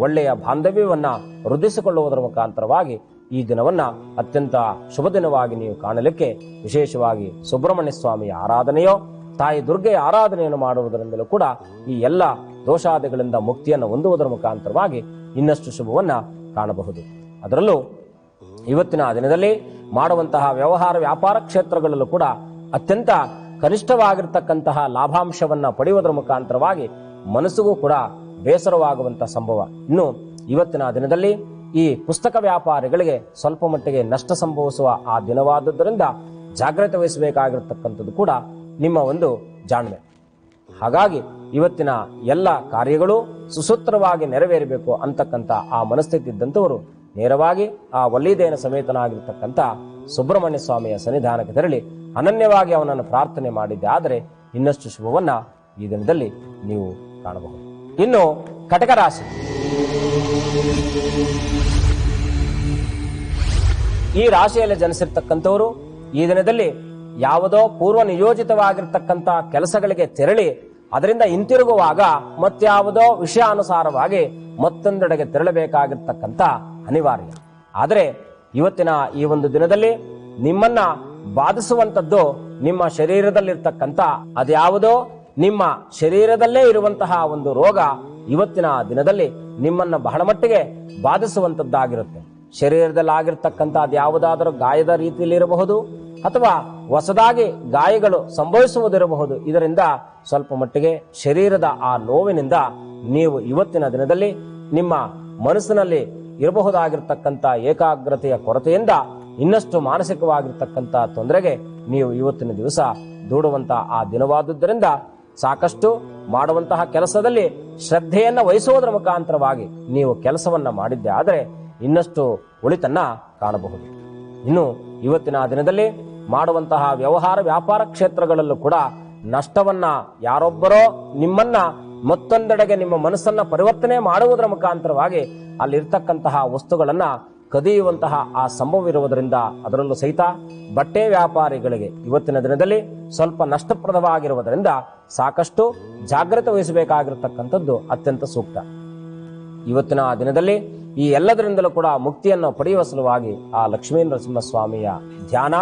ಒಳ್ಳೆಯ ಬಾಂಧವ್ಯವನ್ನ ವೃದ್ಧಿಸಿಕೊಳ್ಳುವುದರ ಮುಖಾಂತರವಾಗಿ ಈ ದಿನವನ್ನ ಅತ್ಯಂತ ಶುಭ ದಿನವಾಗಿ ನೀವು ಕಾಣಲಿಕ್ಕೆ ವಿಶೇಷವಾಗಿ ಸುಬ್ರಹ್ಮಣ್ಯ ಸ್ವಾಮಿಯ ಆರಾಧನೆಯೋ ತಾಯಿ ದುರ್ಗೆಯ ಆರಾಧನೆಯನ್ನು ಮಾಡುವುದರಿಂದಲೂ ಕೂಡ ಈ ಎಲ್ಲ ದೋಷಾದಿಗಳಿಂದ ಮುಕ್ತಿಯನ್ನು ಹೊಂದುವುದರ ಮುಖಾಂತರವಾಗಿ ಇನ್ನಷ್ಟು ಶುಭವನ್ನ ಕಾಣಬಹುದು. ಅದರಲ್ಲೂ ಇವತ್ತಿನ ದಿನದಲ್ಲಿ ಮಾಡುವಂತಹ ವ್ಯವಹಾರ ವ್ಯಾಪಾರ ಕ್ಷೇತ್ರಗಳಲ್ಲೂ ಕೂಡ ಅತ್ಯಂತ ಕನಿಷ್ಠವಾಗಿರ್ತಕ್ಕಂತಹ ಲಾಭಾಂಶವನ್ನ ಪಡೆಯುವುದರ ಮುಖಾಂತರವಾಗಿ ಮನಸ್ಸಿಗೂ ಕೂಡ ಬೇಸರವಾಗುವಂತಹ ಸಂಭವ. ಇನ್ನು ಇವತ್ತಿನ ದಿನದಲ್ಲಿ ಈ ಪುಸ್ತಕ ವ್ಯಾಪಾರಿಗಳಿಗೆ ಸ್ವಲ್ಪ ಮಟ್ಟಿಗೆ ನಷ್ಟ ಸಂಭವಿಸುವ ಆ ದಿನವಾದುದರಿಂದ ಜಾಗ್ರತೆ ವಹಿಸಬೇಕಾಗಿರ್ತಕ್ಕಂಥದ್ದು ಕೂಡ ನಿಮ್ಮ ಒಂದು ಜಾಣ್ಮೆ. ಹಾಗಾಗಿ ಇವತ್ತಿನ ಎಲ್ಲ ಕಾರ್ಯಗಳು ಸುಸೂತ್ರವಾಗಿ ನೆರವೇರಬೇಕು ಅಂತಕ್ಕಂಥ ಆ ಮನಸ್ಥಿತಿ ಇದ್ದಂಥವರು ನೇರವಾಗಿ ಆ ವಲ್ಲಿದೇನ ಸಮೇತನಾಗಿರ್ತಕ್ಕಂಥ ಸುಬ್ರಹ್ಮಣ್ಯ ಸ್ವಾಮಿಯ ಸನ್ನಿಧಾನಕ್ಕೆ ತೆರಳಿ ಅನನ್ಯವಾಗಿ ಅವನನ್ನು ಪ್ರಾರ್ಥನೆ ಮಾಡಿದ್ದೆ ಆದರೆ ಇನ್ನಷ್ಟು ಶುಭವನ್ನ ಈ ದಿನದಲ್ಲಿ ನೀವು ಕಾಣಬಹುದು. ಇನ್ನು ಕಟಕ ರಾಶಿ, ಈ ರಾಶಿಯಲ್ಲಿ ಜನಿಸಿರ್ತಕ್ಕಂಥವರು ಈ ದಿನದಲ್ಲಿ ಯಾವುದೋ ಪೂರ್ವ ನಿಯೋಜಿತವಾಗಿರ್ತಕ್ಕಂಥ ಕೆಲಸಗಳಿಗೆ ತೆರಳಿ ಅದರಿಂದ ಹಿಂತಿರುಗುವಾಗ ಮತ್ಯಾವುದೋ ವಿಷಯಾನುಸಾರವಾಗಿ ಮತ್ತೊಂದೆಡೆಗೆ ತೆರಳಬೇಕಾಗಿರ್ತಕ್ಕಂಥ ಅನಿವಾರ್ಯ. ಆದರೆ ಇವತ್ತಿನ ಈ ಒಂದು ದಿನದಲ್ಲಿ ನಿಮ್ಮನ್ನ ಬಾಧಿಸುವಂತದ್ದು ನಿಮ್ಮ ಶರೀರದಲ್ಲಿರ್ತಕ್ಕಂಥ ಅದ್ಯಾವುದೋ ನಿಮ್ಮ ಶರೀರದಲ್ಲೇ ಇರುವಂತಹ ಒಂದು ರೋಗ ಇವತ್ತಿನ ದಿನದಲ್ಲಿ ನಿಮ್ಮನ್ನ ಬಹಳ ಮಟ್ಟಿಗೆ ಬಾಧಿಸುವಂತದ್ದಾಗಿರುತ್ತೆ. ಶರೀರದಲ್ಲಾಗಿರ್ತಕ್ಕಂಥ ಅದ್ಯಾವುದಾದರೂ ಗಾಯದ ರೀತಿಯಲ್ಲಿ ಇರಬಹುದು ಅಥವಾ ಹೊಸದಾಗಿ ಗಾಯಗಳು ಸಂಭವಿಸುವುದಿರಬಹುದು. ಇದರಿಂದ ಸ್ವಲ್ಪ ಮಟ್ಟಿಗೆ ಶರೀರದ ಆ ನೋವಿನಿಂದ ನೀವು ಇವತ್ತಿನ ದಿನದಲ್ಲಿ ನಿಮ್ಮ ಮನಸ್ಸಿನಲ್ಲಿ ಇರಬಹುದಾಗಿರ್ತಕ್ಕಂಥ ಏಕಾಗ್ರತೆಯ ಕೊರತೆಯಿಂದ ಇನ್ನಷ್ಟು ಮಾನಸಿಕವಾಗಿರ್ತಕ್ಕಂಥ ತೊಂದರೆಗೆ ನೀವು ಇವತ್ತಿನ ದಿವಸ ದೂಡುವಂತ ಆ ದಿನವಾದುದರಿಂದ ಸಾಕಷ್ಟು ಮಾಡುವಂತಹ ಕೆಲಸದಲ್ಲಿ ಶ್ರದ್ಧೆಯನ್ನ ವಹಿಸುವುದರ ಮುಖಾಂತರವಾಗಿ ನೀವು ಕೆಲಸವನ್ನ ಮಾಡಿದ್ದೆ ಆದರೆ ಇನ್ನಷ್ಟು ಒಳಿತನ್ನ ಕಾಣಬಹುದು. ಇನ್ನು ಇವತ್ತಿನ ದಿನದಲ್ಲಿ ಮಾಡುವಂತಹ ವ್ಯವಹಾರ ವ್ಯಾಪಾರ ಕ್ಷೇತ್ರಗಳಲ್ಲೂ ಕೂಡ ನಷ್ಟವನ್ನ ಯಾರೊಬ್ಬರೋ ನಿಮ್ಮನ್ನ ಮತ್ತೊಂದೆಡೆಗೆ ನಿಮ್ಮ ಮನಸ್ಸನ್ನ ಪರಿವರ್ತನೆ ಮಾಡುವುದರ ಮುಖಾಂತರವಾಗಿ ಅಲ್ಲಿರ್ತಕ್ಕಂತಹ ವಸ್ತುಗಳನ್ನ ಕದಿಯುವಂತಹ ಆ ಸಂಭವವಿರುವುದರಿಂದ ಅದರಲ್ಲೂ ಸಹಿತ ಬಟ್ಟೆ ವ್ಯಾಪಾರಿಗಳಿಗೆ ಇವತ್ತಿನ ದಿನದಲ್ಲಿ ಸ್ವಲ್ಪ ನಷ್ಟಪ್ರದವಾಗಿರುವುದರಿಂದ ಸಾಕಷ್ಟು ಜಾಗ್ರತೆ ವಹಿಸಬೇಕಾಗಿರತಕ್ಕಂಥದ್ದು ಅತ್ಯಂತ ಸೂಕ್ತ. ಇವತ್ತಿನ ದಿನದಲ್ಲಿ ಈ ಎಲ್ಲದರಿಂದಲೂ ಕೂಡ ಮುಕ್ತಿಯನ್ನು ಪಡೆಯುವ ಸಲುವಾಗಿ ಆ ಲಕ್ಷ್ಮೀ ನರಸಿಂಹಸ್ವಾಮಿಯ ಧ್ಯಾನ,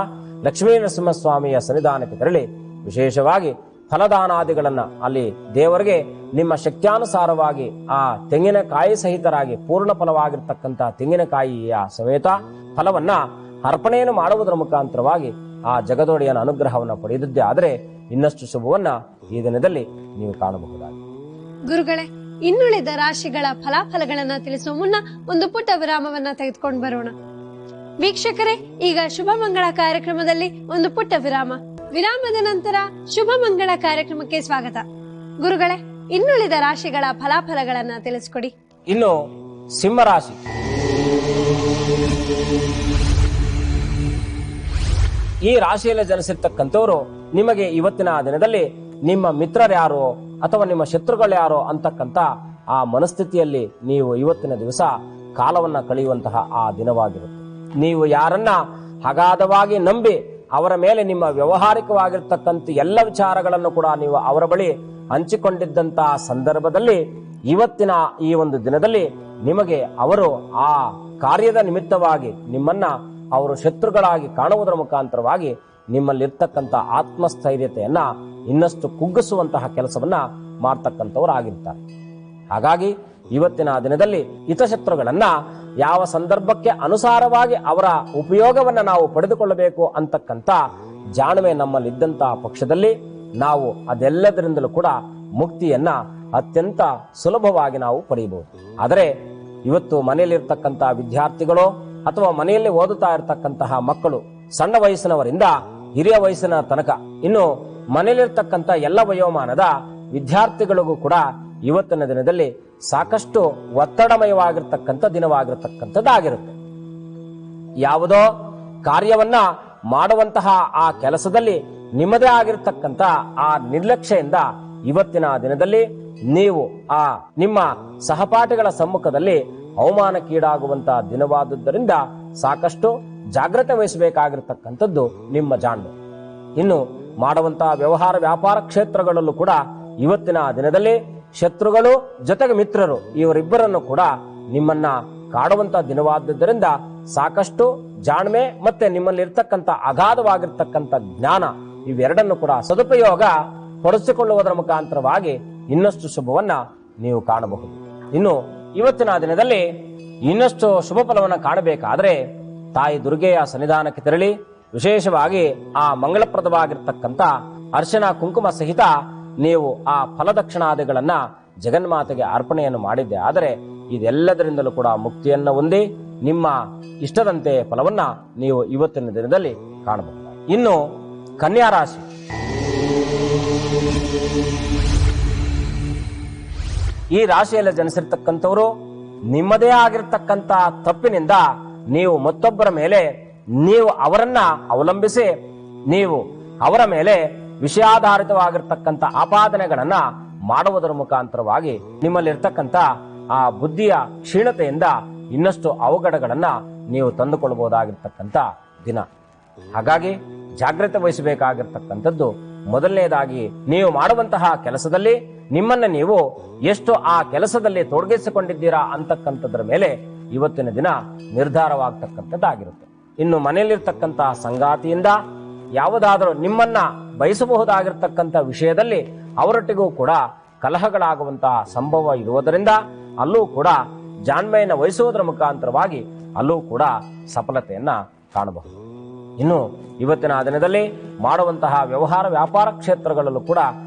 ಲಕ್ಷ್ಮೀ ನರಸಿಂಹಸ್ವಾಮಿಯ ಸನ್ನಿಧಾನಕ್ಕೆ ತೆರಳಿ ವಿಶೇಷವಾಗಿ ಫಲದಾನಾದಿಗಳನ್ನ ಅಲ್ಲಿ ದೇವರಿಗೆ ನಿಮ್ಮ ಶಕ್ತ್ಯಾನುಸಾರವಾಗಿ ಆ ತೆಂಗಿನಕಾಯಿ ಸಹಿತರಾಗಿ ಪೂರ್ಣ ಫಲವಾಗಿರ್ತಕ್ಕಂಥ ತೆಂಗಿನಕಾಯಿಯ ಸಮೇತ ಫಲವನ್ನ ಅರ್ಪಣೆಯನ್ನು ಮಾಡುವುದರ ಮುಖಾಂತರವಾಗಿ ಆ ಜಗದೊಡೆಯನ ಅನುಗ್ರಹವನ್ನು ಪಡೆದಿದ್ದೇ ಆದರೆ ಇನ್ನಷ್ಟು ಶುಭವನ್ನ ಈ ದಿನದಲ್ಲಿ ನೀವು ಕಾಣಬಹುದಾಗಿದೆ. ಗುರುಗಳೇ, ಇನ್ನುಳಿದ ರಾಶಿಗಳ ಫಲಾಫಲಗಳನ್ನ ತಿಳಿಸುವ ಮುನ್ನ ಒಂದು ಪುಟ್ಟ ವಿರಾಮವನ್ನ ತೆಗೆದುಕೊಂಡು ಬರೋಣ. ವೀಕ್ಷಕರೇ, ಈಗ ಶುಭ ಮಂಗಳ ಕಾರ್ಯಕ್ರಮದಲ್ಲಿ ಒಂದು ಪುಟ್ಟ ವಿರಾಮ. ವಿರಾಮದ ನಂತರ ಶುಭ ಮಂಗಳ ಕಾರ್ಯಕ್ರಮಕ್ಕೆ ಸ್ವಾಗತ. ಗುರುಗಳೇ, ಇನ್ನುಳಿದ ರಾಶಿಗಳ ಫಲಾಫಲಗಳನ್ನ ತಿಳಿಸ್ಕೊಡಿ. ಇನ್ನು ಸಿಂಹರಾಶಿ, ಈ ರಾಶಿಯಲ್ಲಿ ಜನಿಸಿರ್ತಕ್ಕಂಥವರು ನಿಮಗೆ ಇವತ್ತಿನ ದಿನದಲ್ಲಿ ನಿಮ್ಮ ಮಿತ್ರರ್ಯಾರೋ ಅಥವಾ ನಿಮ್ಮ ಶತ್ರುಗಳ್ಯಾರೋ ಅಂತಕ್ಕಂಥ ಆ ಮನಸ್ಥಿತಿಯಲ್ಲಿ ನೀವು ಇವತ್ತಿನ ದಿವಸ ಕಾಲವನ್ನ ಕಳೆಯುವಂತಹ ಆ ದಿನವಾಗಿರುತ್ತೆ. ನೀವು ಯಾರನ್ನ ಅಗಾಧವಾಗಿ ನಂಬಿ ಅವರ ಮೇಲೆ ನಿಮ್ಮ ವ್ಯವಹಾರಿಕವಾಗಿರ್ತಕ್ಕಂಥ ಎಲ್ಲ ವಿಚಾರಗಳನ್ನು ಕೂಡ ನೀವು ಅವರ ಬಳಿ ಹಂಚಿಕೊಂಡಿದ್ದಂತಹ ಸಂದರ್ಭದಲ್ಲಿ ಇವತ್ತಿನ ಈ ಒಂದು ದಿನದಲ್ಲಿ ನಿಮಗೆ ಅವರು ಆ ಕಾರ್ಯದ ನಿಮಿತ್ತವಾಗಿ ನಿಮ್ಮನ್ನ ಅವರು ಶತ್ರುಗಳಾಗಿ ಕಾಣುವುದರ ಮುಖಾಂತರವಾಗಿ ನಿಮ್ಮಲ್ಲಿರ್ತಕ್ಕಂಥ ಆತ್ಮಸ್ಥೈರ್ಯತೆಯನ್ನ ಇನ್ನಷ್ಟು ಕುಗ್ಗಿಸುವಂತಹ ಕೆಲಸವನ್ನ ಮಾಡ್ತಕ್ಕಂಥವರಾಗಿರ್ತಾರೆ. ಹಾಗಾಗಿ ಇವತ್ತಿನ ದಿನದಲ್ಲಿ ಹಿತಶತ್ರುಗಳನ್ನ ಯಾವ ಸಂದರ್ಭಕ್ಕೆ ಅನುಸಾರವಾಗಿ ಅವರ ಉಪಯೋಗವನ್ನ ನಾವು ಪಡೆದುಕೊಳ್ಳಬೇಕು ಅಂತಕ್ಕಂಥ ಜಾಣ್ಮೆ ನಮ್ಮಲ್ಲಿದ್ದಂತಹ ಪಕ್ಷದಲ್ಲಿ ನಾವು ಅದೆಲ್ಲದರಿಂದಲೂ ಕೂಡ ಮುಕ್ತಿಯನ್ನ ಅತ್ಯಂತ ಸುಲಭವಾಗಿ ನಾವು ಪಡೆಯಬಹುದು. ಆದರೆ ಇವತ್ತು ಮನೆಯಲ್ಲಿರ್ತಕ್ಕಂತಹ ವಿದ್ಯಾರ್ಥಿಗಳು ಅಥವಾ ಮನೆಯಲ್ಲಿ ಓದುತ್ತಾ ಇರತಕ್ಕಂತಹ ಮಕ್ಕಳು ಸಣ್ಣ ವಯಸ್ಸಿನವರಿಂದ ಹಿರಿಯ ವಯಸ್ಸಿನ ತನಕ ಇನ್ನು ಮನೆಯಲ್ಲಿರ್ತಕ್ಕಂಥ ಎಲ್ಲ ವಯೋಮಾನದ ವಿದ್ಯಾರ್ಥಿಗಳಿಗೂ ಕೂಡ ಇವತ್ತಿನ ದಿನದಲ್ಲಿ ಸಾಕಷ್ಟು ಒತ್ತಡಮಯವಾಗಿರ್ತಕ್ಕಂಥ ದಿನವಾಗಿರ್ತಕ್ಕಂಥದ್ದಾಗಿರುತ್ತೆ. ಯಾವುದೋ ಕಾರ್ಯವನ್ನ ಮಾಡುವಂತಹ ಆ ಕೆಲಸದಲ್ಲಿ ನಿಮ್ಮದೇ ಆಗಿರ್ತಕ್ಕಂಥ ಆ ನಿರ್ಲಕ್ಷ್ಯದಿಂದ ಇವತ್ತಿನ ದಿನದಲ್ಲಿ ನೀವು ಆ ನಿಮ್ಮ ಸಹಪಾಠಿಗಳ ಸಮ್ಮುಖದಲ್ಲಿ ಅವಮಾನಕ್ಕೀಡಾಗುವಂತಹ ದಿನವಾದುದರಿಂದ ಸಾಕಷ್ಟು ಜಾಗ್ರತೆ ವಹಿಸಬೇಕಾಗಿರ್ತಕ್ಕಂಥದ್ದು ನಿಮ್ಮ ಜಾಣ್ಮೆ. ಇನ್ನು ಮಾಡುವಂತಹ ವ್ಯವಹಾರ ವ್ಯಾಪಾರ ಕ್ಷೇತ್ರಗಳಲ್ಲೂ ಕೂಡ ಇವತ್ತಿನ ದಿನದಲ್ಲಿ ಶತ್ರುಗಳು ಜೊತೆಗೆ ಮಿತ್ರರು ಇವರಿಬ್ಬರನ್ನು ಕೂಡ ನಿಮ್ಮನ್ನ ಕಾಡುವಂತ ದಿನವಾದ್ದರಿಂದ ಸಾಕಷ್ಟು ಜಾಣ್ಮೆ ಮತ್ತೆ ನಿಮ್ಮಲ್ಲಿ ಇರ್ತಕ್ಕಂಥ ಅಗಾಧವಾಗಿರ್ತಕ್ಕಂಥ ಜ್ಞಾನ ಇವೆರಡನ್ನು ಕೂಡ ಸದುಪಯೋಗ ಪಡಿಸಿಕೊಳ್ಳುವುದರ ಮುಖಾಂತರವಾಗಿ ಇನ್ನಷ್ಟು ಶುಭವನ್ನ ನೀವು ಕಾಣಬಹುದು. ಇನ್ನು ಇವತ್ತಿನ ದಿನದಲ್ಲಿ ಇನ್ನಷ್ಟು ಶುಭ ಫಲವನ್ನು ಕಾಣಬೇಕಾದ್ರೆ ತಾಯಿ ದುರ್ಗೆಯ ಸನ್ನಿಧಾನಕ್ಕೆ ತೆರಳಿ ವಿಶೇಷವಾಗಿ ಆ ಮಂಗಳಪ್ರದವಾಗಿರ್ತಕ್ಕಂಥ ಅರ್ಶನ ಕುಂಕುಮ ಸಹಿತ ನೀವು ಆ ಫಲದಕ್ಷಿಣಾದಿಗಳನ್ನ ಜಗನ್ಮಾತೆಗೆ ಅರ್ಪಣೆಯನ್ನು ಮಾಡಿದ್ದೆ ಆದರೆ ಇದೆಲ್ಲದರಿಂದಲೂ ಕೂಡ ಮುಕ್ತಿಯನ್ನು ಹೊಂದಿ ನಿಮ್ಮ ಇಷ್ಟದಂತೆ ಫಲವನ್ನ ನೀವು ಇವತ್ತಿನ ದಿನದಲ್ಲಿ ಕಾಣಬಹುದು. ಇನ್ನು ಕನ್ಯಾ ರಾಶಿ, ಈ ರಾಶಿಯಲ್ಲಿ ಜನಿಸಿರ್ತಕ್ಕಂಥವರು ನಿಮ್ಮದೇ ಆಗಿರ್ತಕ್ಕಂಥ ತಪ್ಪಿನಿಂದ ನೀವು ಮತ್ತೊಬ್ಬರ ಮೇಲೆ ನೀವು ಅವರನ್ನ ಅವಲಂಬಿಸಿ ನೀವು ಅವರ ಮೇಲೆ ವಿಷಯಾಧಾರಿತವಾಗಿರ್ತಕ್ಕಂಥ ಆಪಾದನೆಗಳನ್ನ ಮಾಡುವುದರ ಮುಖಾಂತರವಾಗಿ ನಿಮ್ಮಲ್ಲಿರ್ತಕ್ಕಂಥ ಆ ಬುದ್ಧಿಯ ಕ್ಷೀಣತೆಯಿಂದ ಇನ್ನಷ್ಟು ಅವಘಡಗಳನ್ನ ನೀವು ತಂದುಕೊಳ್ಳಬಹುದಾಗಿರ್ತಕ್ಕಂಥ ದಿನ. ಹಾಗಾಗಿ ಜಾಗ್ರತೆ ವಹಿಸಬೇಕಾಗಿರ್ತಕ್ಕಂಥದ್ದು ಮೊದಲನೇದಾಗಿ ನೀವು ಮಾಡುವಂತಹ ಕೆಲಸದಲ್ಲಿ ನಿಮ್ಮನ್ನ ನೀವು ಎಷ್ಟು ಆ ಕೆಲಸದಲ್ಲಿ ತೊಡಗಿಸಿಕೊಂಡಿದ್ದೀರಾ ಅಂತಕ್ಕಂಥದ್ರ ಮೇಲೆ ಇವತ್ತಿನ ದಿನ ನಿರ್ಧಾರವಾಗ್ತಕ್ಕಂಥದ್ದಾಗಿರುತ್ತೆ. ಇನ್ನು ಮನೆಯಲ್ಲಿರ್ತಕ್ಕಂತಹ ಸಂಗಾತಿಯಿಂದ ಯಾವುದಾದರೂ ನಿಮ್ಮನ್ನ ಬಯಸಬಹುದಾಗಿರ್ತಕ್ಕಂಥ ವಿಷಯದಲ್ಲಿ ಅವರೊಟ್ಟಿಗೂ ಕೂಡ ಕಲಹಗಳಾಗುವಂತಹ ಸಂಭವ ಇರುವುದರಿಂದ ಅಲ್ಲೂ ಕೂಡ ಜಾಣ್ಮೆಯನ್ನು ವಹಿಸುವುದರ ಮುಖಾಂತರವಾಗಿ ಅಲ್ಲೂ ಕೂಡ ಸಫಲತೆಯನ್ನ ಕಾಣಬಹುದು. ಇನ್ನು ಇವತ್ತಿನ ದಿನದಲ್ಲಿ ಮಾಡುವಂತಹ ವ್ಯವಹಾರ ವ್ಯಾಪಾರ ಕ್ಷೇತ್ರಗಳಲ್ಲೂ ಕೂಡ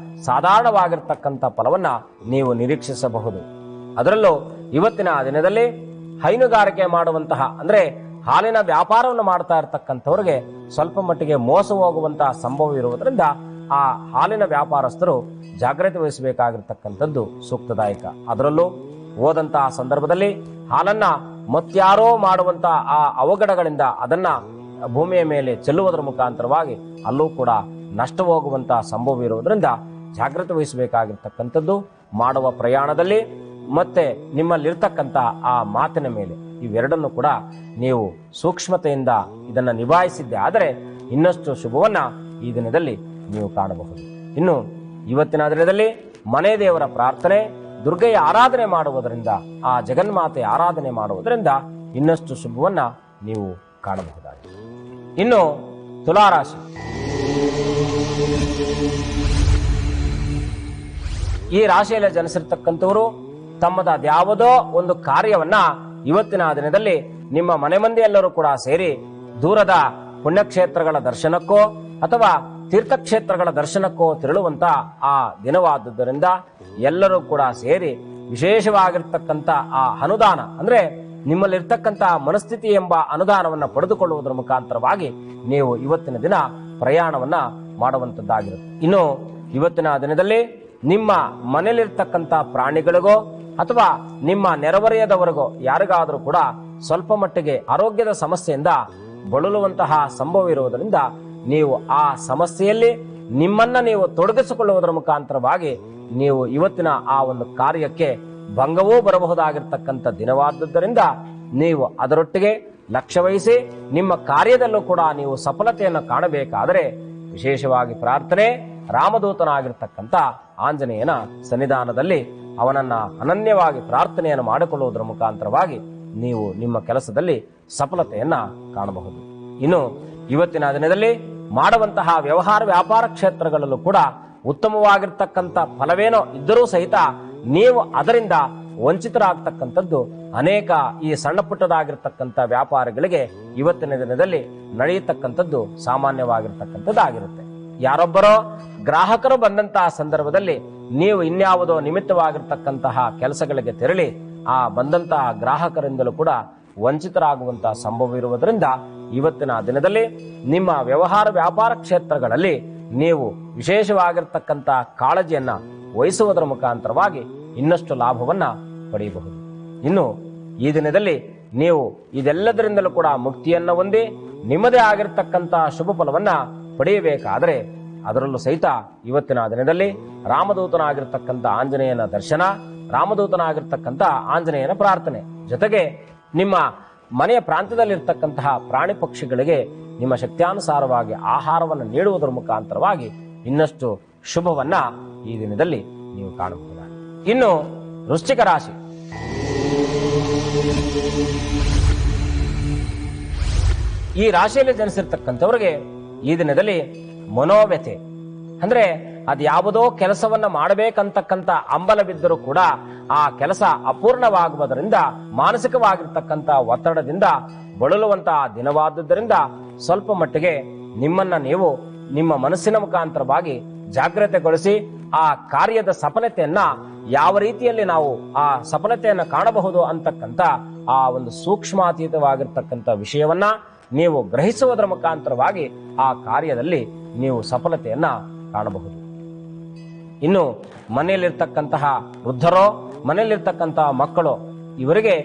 ಸಾಧಾರಣವಾಗಿರ್ತಕ್ಕಂಥ ಫಲವನ್ನ ನೀವು ನಿರೀಕ್ಷಿಸಬಹುದು. ಅದರಲ್ಲೂ ಇವತ್ತಿನ ದಿನದಲ್ಲಿ ಹೈನುಗಾರಿಕೆ ಮಾಡುವಂತಹ ಅಂದ್ರೆ ಹಾಲಿನ ವ್ಯಾಪಾರವನ್ನು ಮಾಡ್ತಾ ಇರತಕ್ಕಂಥವ್ರಿಗೆ ಸ್ವಲ್ಪ ಮಟ್ಟಿಗೆ ಮೋಸ ಹೋಗುವಂತಹ ಸಂಭವ ಇರುವುದರಿಂದ ಆ ಹಾಲಿನ ವ್ಯಾಪಾರಸ್ಥರು ಜಾಗ್ರತೆ ವಹಿಸಬೇಕಾಗಿರ್ತಕ್ಕಂಥದ್ದು ಸೂಕ್ತದಾಯಕ. ಅದರಲ್ಲೂ ಹೋದಂತಹ ಸಂದರ್ಭದಲ್ಲಿ ಹಾಲನ್ನ ಮತ್ಯಾರೋ ಮಾಡುವಂತಹ ಆ ಅವಘಡಗಳಿಂದ ಅದನ್ನ ಭೂಮಿಯ ಮೇಲೆ ಚೆಲ್ಲುವುದರ ಮುಖಾಂತರವಾಗಿ ಅಲ್ಲೂ ಕೂಡ ನಷ್ಟ ಹೋಗುವಂತಹ ಸಂಭವ ಇರುವುದರಿಂದ ಜಾಗ್ರತೆ ವಹಿಸಬೇಕಾಗಿರ್ತಕ್ಕಂಥದ್ದು. ಮಾಡುವ ಪ್ರಯಾಣದಲ್ಲಿ ಮತ್ತೆ ನಿಮ್ಮಲ್ಲಿರ್ತಕ್ಕಂತಹ ಆ ಮಾತಿನ ಮೇಲೆ ಇವೆರಡನ್ನು ಕೂಡ ನೀವು ಸೂಕ್ಷ್ಮತೆಯಿಂದ ಇದನ್ನ ನಿಭಾಯಿಸಿದ್ದೆ ಆದರೆ ಇನ್ನಷ್ಟು ಶುಭವನ್ನ ಈ ದಿನದಲ್ಲಿ ನೀವು ಕಾಣಬಹುದು. ಇನ್ನು ಇವತ್ತಿನ ದಿನದಲ್ಲಿ ಮನೆ ದೇವರ ಪ್ರಾರ್ಥನೆ, ದುರ್ಗೆಯ ಆರಾಧನೆ ಮಾಡುವುದರಿಂದ, ಆ ಜಗನ್ಮಾತೆ ಆರಾಧನೆ ಮಾಡುವುದರಿಂದ ಇನ್ನಷ್ಟು ಶುಭವನ್ನ ನೀವು ಕಾಣಬಹುದಾಗಿದೆ. ಇನ್ನು ತುಲಾರಾಶಿ, ಈ ರಾಶಿಯಲ್ಲಿ ಜನಿಸಿರ್ತಕ್ಕಂಥವರು ತಮ್ಮದಾದ ಯಾವುದೋ ಒಂದು ಕಾರ್ಯವನ್ನ ಇವತ್ತಿನ ದಿನದಲ್ಲಿ ನಿಮ್ಮ ಮನೆ ಮಂದಿ ಎಲ್ಲರೂ ಕೂಡ ಸೇರಿ ದೂರದ ಪುಣ್ಯಕ್ಷೇತ್ರಗಳ ದರ್ಶನಕ್ಕೋ ಅಥವಾ ತೀರ್ಥಕ್ಷೇತ್ರಗಳ ದರ್ಶನಕ್ಕೋ ತೆರಳುವಂತ ಆ ದಿನವಾದುದರಿಂದ ಎಲ್ಲರೂ ಕೂಡ ಸೇರಿ ವಿಶೇಷವಾಗಿರ್ತಕ್ಕಂಥ ಆ ಅನುದಾನ ಅಂದ್ರೆ ನಿಮ್ಮಲ್ಲಿರ್ತಕ್ಕಂಥ ಮನಸ್ಥಿತಿ ಎಂಬ ಅನುದಾನವನ್ನ ಪಡೆದುಕೊಳ್ಳುವುದರ ಮುಖಾಂತರವಾಗಿ ನೀವು ಇವತ್ತಿನ ದಿನ ಪ್ರಯಾಣವನ್ನ ಮಾಡುವಂತದ್ದಾಗಿರುತ್ತೆ. ಇನ್ನು ಇವತ್ತಿನ ದಿನದಲ್ಲಿ ನಿಮ್ಮ ಮನೆಯಲ್ಲಿರ್ತಕ್ಕಂಥ ಪ್ರಾಣಿಗಳಿಗೋ ಅಥವಾ ನಿಮ್ಮ ನೆರೆಹೊರೆಯದವರಿಗೋ ಯಾರಿಗಾದರೂ ಕೂಡ ಸ್ವಲ್ಪ ಮಟ್ಟಿಗೆ ಆರೋಗ್ಯದ ಸಮಸ್ಯೆಯಿಂದ ಬಳಲುವಂತಹ ಸಂಭವ ಇರುವುದರಿಂದ ನೀವು ಆ ಸಮಸ್ಯೆಯಲ್ಲಿ ನಿಮ್ಮನ್ನ ನೀವು ತೊಡಗಿಸಿಕೊಳ್ಳುವುದರ ಮುಖಾಂತರವಾಗಿ ನೀವು ಇವತ್ತಿನ ಆ ಒಂದು ಕಾರ್ಯಕ್ಕೆ ಭಂಗವೂ ಬರಬಹುದಾಗಿರ್ತಕ್ಕಂಥ ದಿನವಾದ್ದರಿಂದ ನೀವು ಅದರೊಟ್ಟಿಗೆ ಲಕ್ಷ್ಯ ವಹಿಸಿ ನಿಮ್ಮ ಕಾರ್ಯದಲ್ಲೂ ಕೂಡ ನೀವು ಸಫಲತೆಯನ್ನು ಕಾಣಬೇಕಾದರೆ ವಿಶೇಷವಾಗಿ ಪ್ರಾರ್ಥನೆ, ರಾಮದೂತನಾಗಿರ್ತಕ್ಕಂಥ ಆಂಜನೇಯನ ಸನ್ನಿಧಾನದಲ್ಲಿ ಅವನನ್ನ ಅನನ್ಯವಾಗಿ ಪ್ರಾರ್ಥನೆಯನ್ನು ಮಾಡಿಕೊಳ್ಳುವುದರ ಮುಖಾಂತರವಾಗಿ ನೀವು ನಿಮ್ಮ ಕೆಲಸದಲ್ಲಿ ಸಫಲತೆಯನ್ನ ಕಾಣಬಹುದು. ಇನ್ನು ಇವತ್ತಿನ ದಿನದಲ್ಲಿ ಮಾಡುವಂತಹ ವ್ಯವಹಾರ ವ್ಯಾಪಾರ ಕ್ಷೇತ್ರಗಳಲ್ಲೂ ಕೂಡ ಉತ್ತಮವಾಗಿರ್ತಕ್ಕಂಥ ಫಲವೇನೋ ಇದ್ದರೂ ಸಹಿತ ನೀವು ಅದರಿಂದ ವಂಚಿತರಾಗ್ತಕ್ಕಂಥದ್ದು ಅನೇಕ ಈ ಸಣ್ಣ ಪುಟ್ಟದಾಗಿರ್ತಕ್ಕಂಥ ವ್ಯಾಪಾರಗಳಿಗೆ ಇವತ್ತಿನ ದಿನದಲ್ಲಿ ನಡೆಯತಕ್ಕಂಥದ್ದು ಸಾಮಾನ್ಯವಾಗಿರ್ತಕ್ಕಂಥದ್ದಾಗಿರುತ್ತೆ. ಯಾರೊಬ್ಬರೋ ಗ್ರಾಹಕರು ಬಂದಂತಹ ಸಂದರ್ಭದಲ್ಲಿ ನೀವು ಇನ್ಯಾವುದೋ ನಿಮಿತ್ತವಾಗಿರ್ತಕ್ಕಂತಹ ಕೆಲಸಗಳಿಗೆ ತೆರಳಿ ಆ ಬಂದಂತಹ ಗ್ರಾಹಕರಿಂದಲೂ ಕೂಡ ವಂಚಿತರಾಗುವಂತಹ ಸಂಭವ ಇರುವುದರಿಂದ ಇವತ್ತಿನ ದಿನದಲ್ಲಿ ನಿಮ್ಮ ವ್ಯವಹಾರ ವ್ಯಾಪಾರ ಕ್ಷೇತ್ರಗಳಲ್ಲಿ ನೀವು ವಿಶೇಷವಾಗಿರ್ತಕ್ಕಂಥ ಕಾಳಜಿಯನ್ನ ವಹಿಸುವುದರ ಮುಖಾಂತರವಾಗಿ ಇನ್ನಷ್ಟು ಲಾಭವನ್ನ ಪಡೆಯಬಹುದು. ಇನ್ನು ಈ ದಿನದಲ್ಲಿ ನೀವು ಇದೆಲ್ಲದರಿಂದಲೂ ಕೂಡ ಮುಕ್ತಿಯನ್ನ ಹೊಂದಿ ನಿಮ್ಮದೇ ಆಗಿರ್ತಕ್ಕಂಥ ಶುಭ ಫಲವನ್ನ ಪಡೆಯಬೇಕಾದರೆ ಅದರಲ್ಲೂ ಸಹಿತ ಇವತ್ತಿನ ದಿನದಲ್ಲಿ ರಾಮದೂತನಾಗಿರ್ತಕ್ಕಂಥ ಆಂಜನೇಯನ ದರ್ಶನ, ರಾಮದೂತನಾಗಿರ್ತಕ್ಕಂಥ ಆಂಜನೇಯನ ಪ್ರಾರ್ಥನೆ ಜೊತೆಗೆ ನಿಮ್ಮ ಮನೆಯ ಪ್ರಾಂತ್ಯದಲ್ಲಿರ್ತಕ್ಕಂತಹ ಪ್ರಾಣಿ ಪಕ್ಷಿಗಳಿಗೆ ನಿಮ್ಮ ಶಕ್ತ್ಯಾನುಸಾರವಾಗಿ ಆಹಾರವನ್ನು ನೀಡುವುದರ ಮುಖಾಂತರವಾಗಿ ಇನ್ನಷ್ಟು ಶುಭವನ್ನ ಈ ದಿನದಲ್ಲಿ ನೀವು ಕಾಣಬಹುದಾಗಿದೆ. ಇನ್ನು ವೃಶ್ಚಿಕ ರಾಶಿ. ಈ ರಾಶಿಯಲ್ಲಿ ಜನಿಸಿರ್ತಕ್ಕಂಥವ್ರಿಗೆ ಈ ದಿನದಲ್ಲಿ ಮನೋವ್ಯಥೆ ಅಂದ್ರೆ ಅದು ಯಾವುದೋ ಕೆಲಸವನ್ನ ಮಾಡಬೇಕಂತಕ್ಕಂಥ ಹಂಬಲ ಬಿದ್ದರೂ ಕೂಡ ಆ ಕೆಲಸ ಅಪೂರ್ಣವಾಗುವುದರಿಂದ ಮಾನಸಿಕವಾಗಿರ್ತಕ್ಕಂಥ ಒತ್ತಡದಿಂದ ಬಳಲುವಂತಹ ದಿನವಾದುದರಿಂದ ಸ್ವಲ್ಪ ಮಟ್ಟಿಗೆ ನಿಮ್ಮನ್ನ ನೀವು ನಿಮ್ಮ ಮನಸ್ಸಿನ ಮುಖಾಂತರವಾಗಿ ಜಾಗೃತೆಗೊಳಿಸಿ ಆ ಕಾರ್ಯದ ಸಫಲತೆಯನ್ನ ಯಾವ ರೀತಿಯಲ್ಲಿ ನಾವು ಆ ಸಫಲತೆಯನ್ನ ಕಾಣಬಹುದು ಅಂತಕ್ಕಂಥ ಆ ಒಂದು ಸೂಕ್ಷ್ಮಾತೀತವಾಗಿರ್ತಕ್ಕಂಥ ವಿಷಯವನ್ನ ನೀವು ಗ್ರಹಿಸುವುದರ ಮುಖಾಂತರವಾಗಿ ಆ ಕಾರ್ಯದಲ್ಲಿ ನೀವು ಸಫಲತೆಯನ್ನ ಕಾಣಬಹುದು. ಇನ್ನು ಮನೆಯಲ್ಲಿರ್ತಕ್ಕಂತಹ ವೃದ್ಧರೋ ಮನೆಯಲ್ಲಿರ್ತಕ್ಕಂತಹ ಮಕ್ಕಳು ಇವರಿಗೆ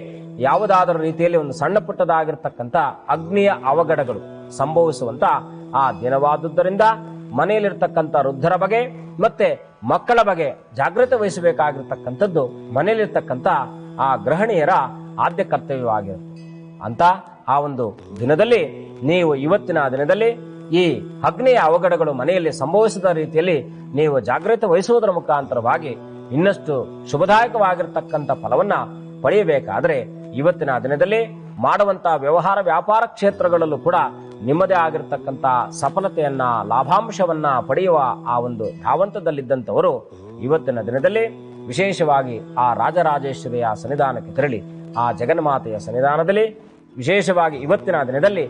ಯಾವುದಾದರೂ ರೀತಿಯಲ್ಲಿ ಒಂದು ಸಣ್ಣ ಪುಟ್ಟದಾಗಿರ್ತಕ್ಕಂಥ ಅಗ್ನಿಯ ಅವಘಡಗಳು ಸಂಭವಿಸುವಂತ ಆ ದಿನವಾದುದರಿಂದ ಮನೆಯಲ್ಲಿರ್ತಕ್ಕಂಥ ವೃದ್ಧರ ಬಗ್ಗೆ ಮತ್ತೆ ಮಕ್ಕಳ ಬಗ್ಗೆ ಜಾಗೃತಿ ವಹಿಸಬೇಕಾಗಿರ್ತಕ್ಕಂಥದ್ದು ಮನೆಯಲ್ಲಿರ್ತಕ್ಕಂಥ ಆ ಗೃಹಿಣಿಯರ ಆದ್ಯ ಕರ್ತವ್ಯವಾಗಿರುತ್ತೆ. ಅಂತ ಆ ಒಂದು ದಿನದಲ್ಲಿ ನೀವು ಇವತ್ತಿನ ದಿನದಲ್ಲಿ ಈ ಅಗ್ನಿಯ ಅವಘಡಗಳು ಮನೆಯಲ್ಲಿ ಸಂಭವಿಸಿದ ರೀತಿಯಲ್ಲಿ ನೀವು ಜಾಗೃತಿ ವಹಿಸುವುದರ ಮುಖಾಂತರವಾಗಿ ಇನ್ನಷ್ಟು ಶುಭದಾಯಕವಾಗಿರ್ತಕ್ಕಂಥ ಫಲವನ್ನ ಪಡೆಯಬೇಕಾದ್ರೆ ಇವತ್ತಿನ ದಿನದಲ್ಲಿ ಮಾಡುವಂತಹ ವ್ಯವಹಾರ ವ್ಯಾಪಾರ ಕ್ಷೇತ್ರಗಳಲ್ಲೂ ಕೂಡ ನಿಮ್ಮದೇ ಆಗಿರ್ತಕ್ಕಂಥ ಸಫಲತೆಯನ್ನ ಲಾಭಾಂಶವನ್ನ ಪಡೆಯುವ ಆ ಒಂದು ಧಾವಂತದಲ್ಲಿದ್ದಂಥವರು ಇವತ್ತಿನ ದಿನದಲ್ಲಿ ವಿಶೇಷವಾಗಿ ಆ ರಾಜರಾಜೇಶ್ವರಿಯ ಸನ್ನಿಧಾನಕ್ಕೆ ತೆರಳಿ ಆ ಜಗನ್ಮಾತೆಯ ಸನ್ನಿಧಾನದಲ್ಲಿ ವಿಶೇಷವಾಗಿ ಇವತ್ತಿನ ದಿನದಲ್ಲಿ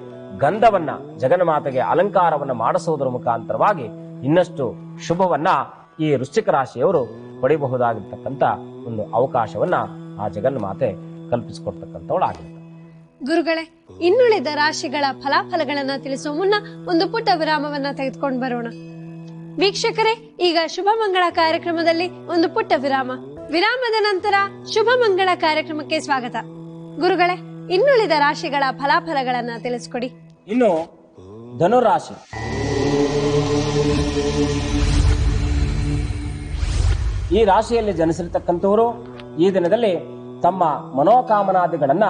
ಗಂಧವನ್ನ ಜಗನ್ಮಾತೆಗೆ ಅಲಂಕಾರವನ್ನ ಮಾಡಿಸುವುದರ ಮುಖಾಂತರವಾಗಿ ಇನ್ನಷ್ಟು ಶುಭವನ್ನ ಈ ವೃಶ್ಚಿಕ ರಾಶಿಯವರು ಪಡೆಯಬಹುದಾಗಿರ್ತಕ್ಕಂಥ ಒಂದು ಅವಕಾಶವನ್ನ ಆ ಜಗನ್ಮಾತೆ ಕಲ್ಪಿಸಿಕೊಡ್ತಕ್ಕಂಥವಳಾಗಿರುತ್ತೆ. ಗುರುಗಳೇ, ಇನ್ನುಳಿದ ರಾಶಿಗಳ ಫಲಾಫಲಗಳನ್ನ ತಿಳಿಸುವ ಮುನ್ನ ಒಂದು ಪುಟ್ಟ ವಿರಾಮವನ್ನ ತೆಗೆದುಕೊಂಡು ಬರೋಣ. ವೀಕ್ಷಕರೇ, ಈಗ ಶುಭ ಮಂಗಳ ಕಾರ್ಯಕ್ರಮದಲ್ಲಿ ಒಂದು ಪುಟ್ಟ ವಿರಾಮದ ನಂತರ ಶುಭ ಮಂಗಳ ಕಾರ್ಯಕ್ರಮಕ್ಕೆ ಸ್ವಾಗತ. ಗುರುಗಳೇ, ಇನ್ನುಳಿದ ರಾಶಿಗಳ ಫಲಾಫಲಗಳನ್ನ ತಿಳಿಸ್ಕೊಡಿ. ಇನ್ನು ಧನುರಾಶಿ. ಈ ರಾಶಿಯಲ್ಲಿ ಜನಿಸಿರ್ತಕ್ಕಂಥವರು ಈ ದಿನದಲ್ಲಿ ತಮ್ಮ ಮನೋಕಾಮನಾದಿಗಳನ್ನ